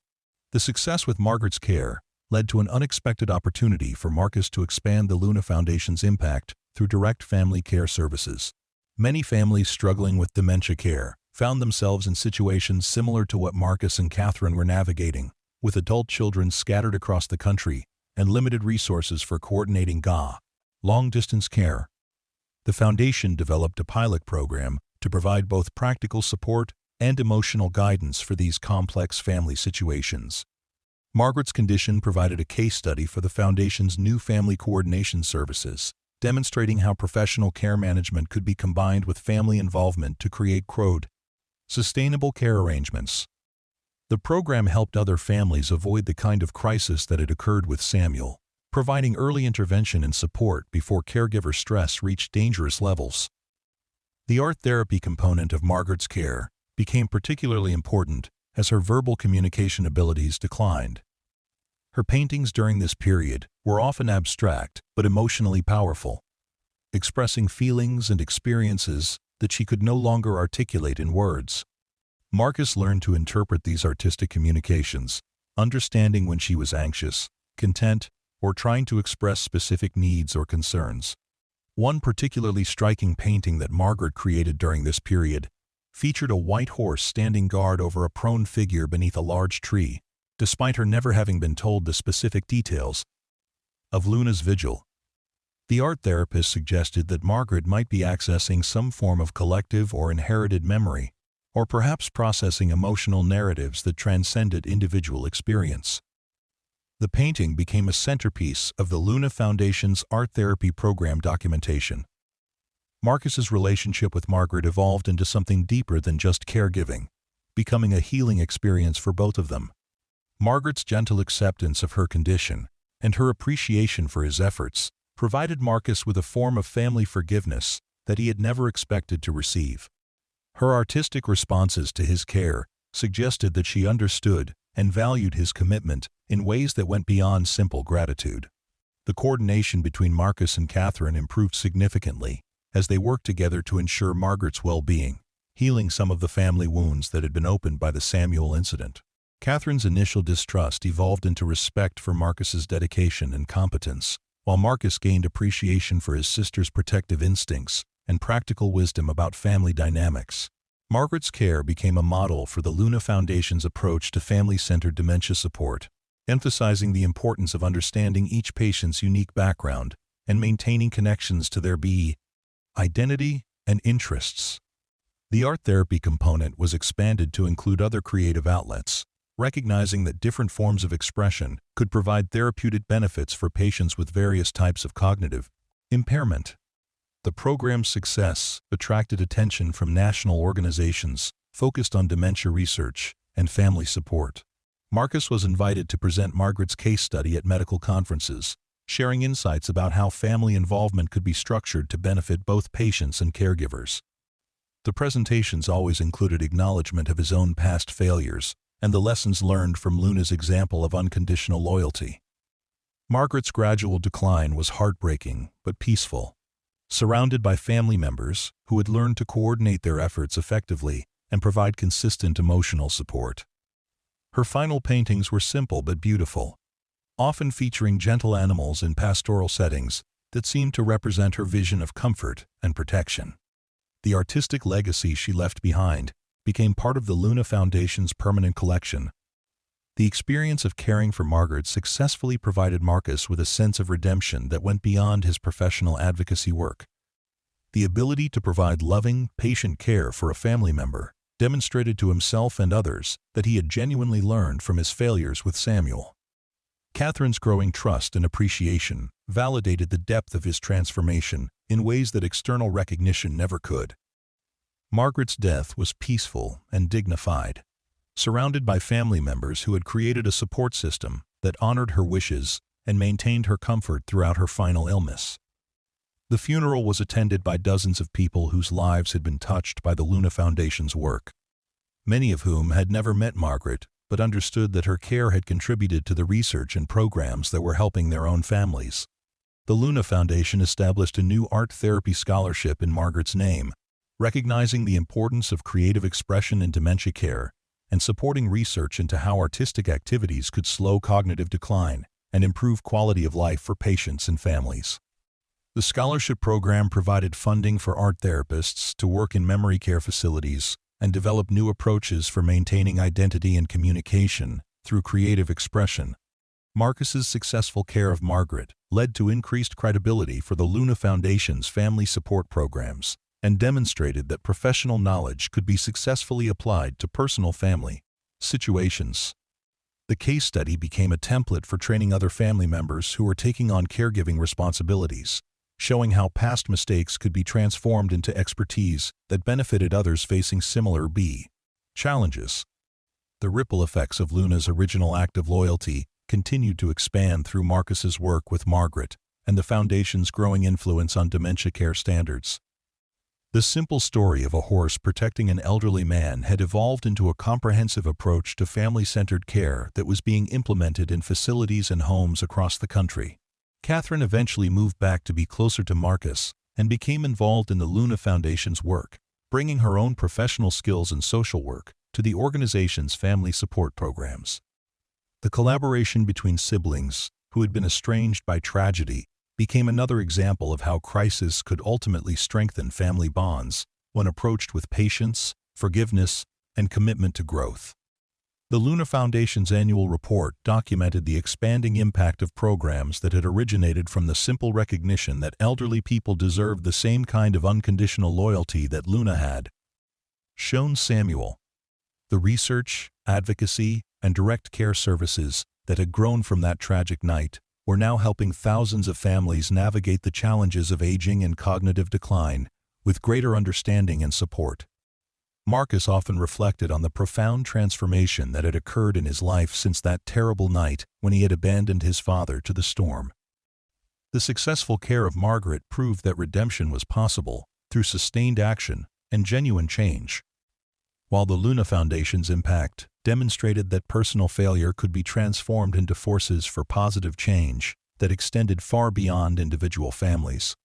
[SPEAKER 1] The success with Margaret's care led to an unexpected opportunity for Marcus to expand the Luna Foundation's impact through direct family care services. Many families struggling with dementia care found themselves in situations similar to what Marcus and Catherine were navigating, with adult children scattered across the country and limited resources for coordinating long-distance care. The foundation developed a pilot program to provide both practical support and emotional guidance for these complex family situations. Margaret's condition provided a case study for the foundation's new family coordination services, demonstrating how professional care management could be combined with family involvement to create sustainable care arrangements. The program helped other families avoid the kind of crisis that had occurred with Samuel, providing early intervention and support before caregiver stress reached dangerous levels. The art therapy component of Margaret's care became particularly important as her verbal communication abilities declined. Her paintings during this period were often abstract but emotionally powerful, expressing feelings and experiences that she could no longer articulate in words. Marcus learned to interpret these artistic communications, understanding when she was anxious, content, or trying to express specific needs or concerns. One particularly striking painting that Margaret created during this period featured a white horse standing guard over a prone figure beneath a large tree, despite her never having been told the specific details of Luna's vigil. The art therapist suggested that Margaret might be accessing some form of collective or inherited memory, or perhaps processing emotional narratives that transcended individual experience. The painting became a centerpiece of the Luna Foundation's art therapy program documentation. Marcus's relationship with Margaret evolved into something deeper than just caregiving, becoming a healing experience for both of them. Margaret's gentle acceptance of her condition and her appreciation for his efforts provided Marcus with a form of family forgiveness that he had never expected to receive. Her artistic responses to his care suggested that she understood and valued his commitment in ways that went beyond simple gratitude. The coordination between Marcus and Catherine improved significantly as they worked together to ensure Margaret's well-being, healing some of the family wounds that had been opened by the Samuel incident. Catherine's initial distrust evolved into respect for Marcus's dedication and competence, while Marcus gained appreciation for his sister's protective instincts and practical wisdom about family dynamics. Margaret's care became a model for the Luna Foundation's approach to family-centered dementia support, emphasizing the importance of understanding each patient's unique background and maintaining connections to their identity and interests. The art therapy component was expanded to include other creative outlets, recognizing that different forms of expression could provide therapeutic benefits for patients with various types of cognitive impairment. The program's success attracted attention from national organizations focused on dementia research and family support. Marcus was invited to present Margaret's case study at medical conferences, sharing insights about how family involvement could be structured to benefit both patients and caregivers. The presentations always included acknowledgement of his own past failures and the lessons learned from Luna's example of unconditional loyalty. Margaret's gradual decline was heartbreaking but peaceful. Surrounded by family members who had learned to coordinate their efforts effectively and provide consistent emotional support. Her final paintings were simple but beautiful, often featuring gentle animals in pastoral settings that seemed to represent her vision of comfort and protection. The artistic legacy she left behind became part of the Luna Foundation's permanent collection, The experience of caring for Margaret successfully provided Marcus with a sense of redemption that went beyond his professional advocacy work. The ability to provide loving, patient care for a family member demonstrated to himself and others that he had genuinely learned from his failures with Samuel. Catherine's growing trust and appreciation validated the depth of his transformation in ways that external recognition never could. Margaret's death was peaceful and dignified, surrounded by family members who had created a support system that honored her wishes and maintained her comfort throughout her final illness. The funeral was attended by dozens of people whose lives had been touched by the Luna Foundation's work, many of whom had never met Margaret but understood that her care had contributed to the research and programs that were helping their own families. The Luna Foundation established a new art therapy scholarship in Margaret's name, recognizing the importance of creative expression in dementia care and supporting research into how artistic activities could slow cognitive decline and improve quality of life for patients and families. The scholarship program provided funding for art therapists to work in memory care facilities and develop new approaches for maintaining identity and communication through creative expression. Marcus's successful care of Margaret led to increased credibility for the Luna Foundation's family support programs and demonstrated that professional knowledge could be successfully applied to personal family situations. The case study became a template for training other family members who were taking on caregiving responsibilities, showing how past mistakes could be transformed into expertise that benefited others facing similar challenges. The ripple effects of Luna's original act of loyalty continued to expand through Marcus's work with Margaret and the Foundation's growing influence on dementia care standards. The simple story of a horse protecting an elderly man had evolved into a comprehensive approach to family-centered care that was being implemented in facilities and homes across the country. Catherine eventually moved back to be closer to Marcus and became involved in the Luna Foundation's work, bringing her own professional skills and social work to the organization's family support programs. The collaboration between siblings who had been estranged by tragedy became another example of how crisis could ultimately strengthen family bonds when approached with patience, forgiveness, and commitment to growth. The Luna Foundation's annual report documented the expanding impact of programs that had originated from the simple recognition that elderly people deserved the same kind of unconditional loyalty that Luna had shown Samuel. The research, advocacy, and direct care services that had grown from that tragic night were now helping thousands of families navigate the challenges of aging and cognitive decline with greater understanding and support. Marcus often reflected on the profound transformation that had occurred in his life since that terrible night when he had abandoned his father to the storm. The successful care of Margaret proved that redemption was possible through sustained action and genuine change, while the Luna Foundation's impact demonstrated that personal failure could be transformed into forces for positive change that extended far beyond individual families.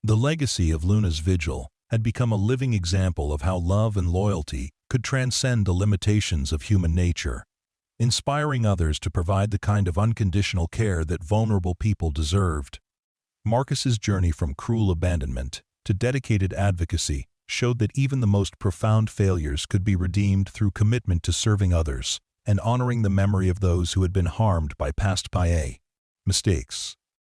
[SPEAKER 1] The legacy of Luna's vigil had become a living example of how love and loyalty could transcend the limitations of human nature, inspiring others to provide the kind of unconditional care that vulnerable people deserved. Marcus's journey from cruel abandonment to dedicated advocacy showed that even the most profound failures could be redeemed through commitment to serving others and honoring the memory of those who had been harmed by past mistakes.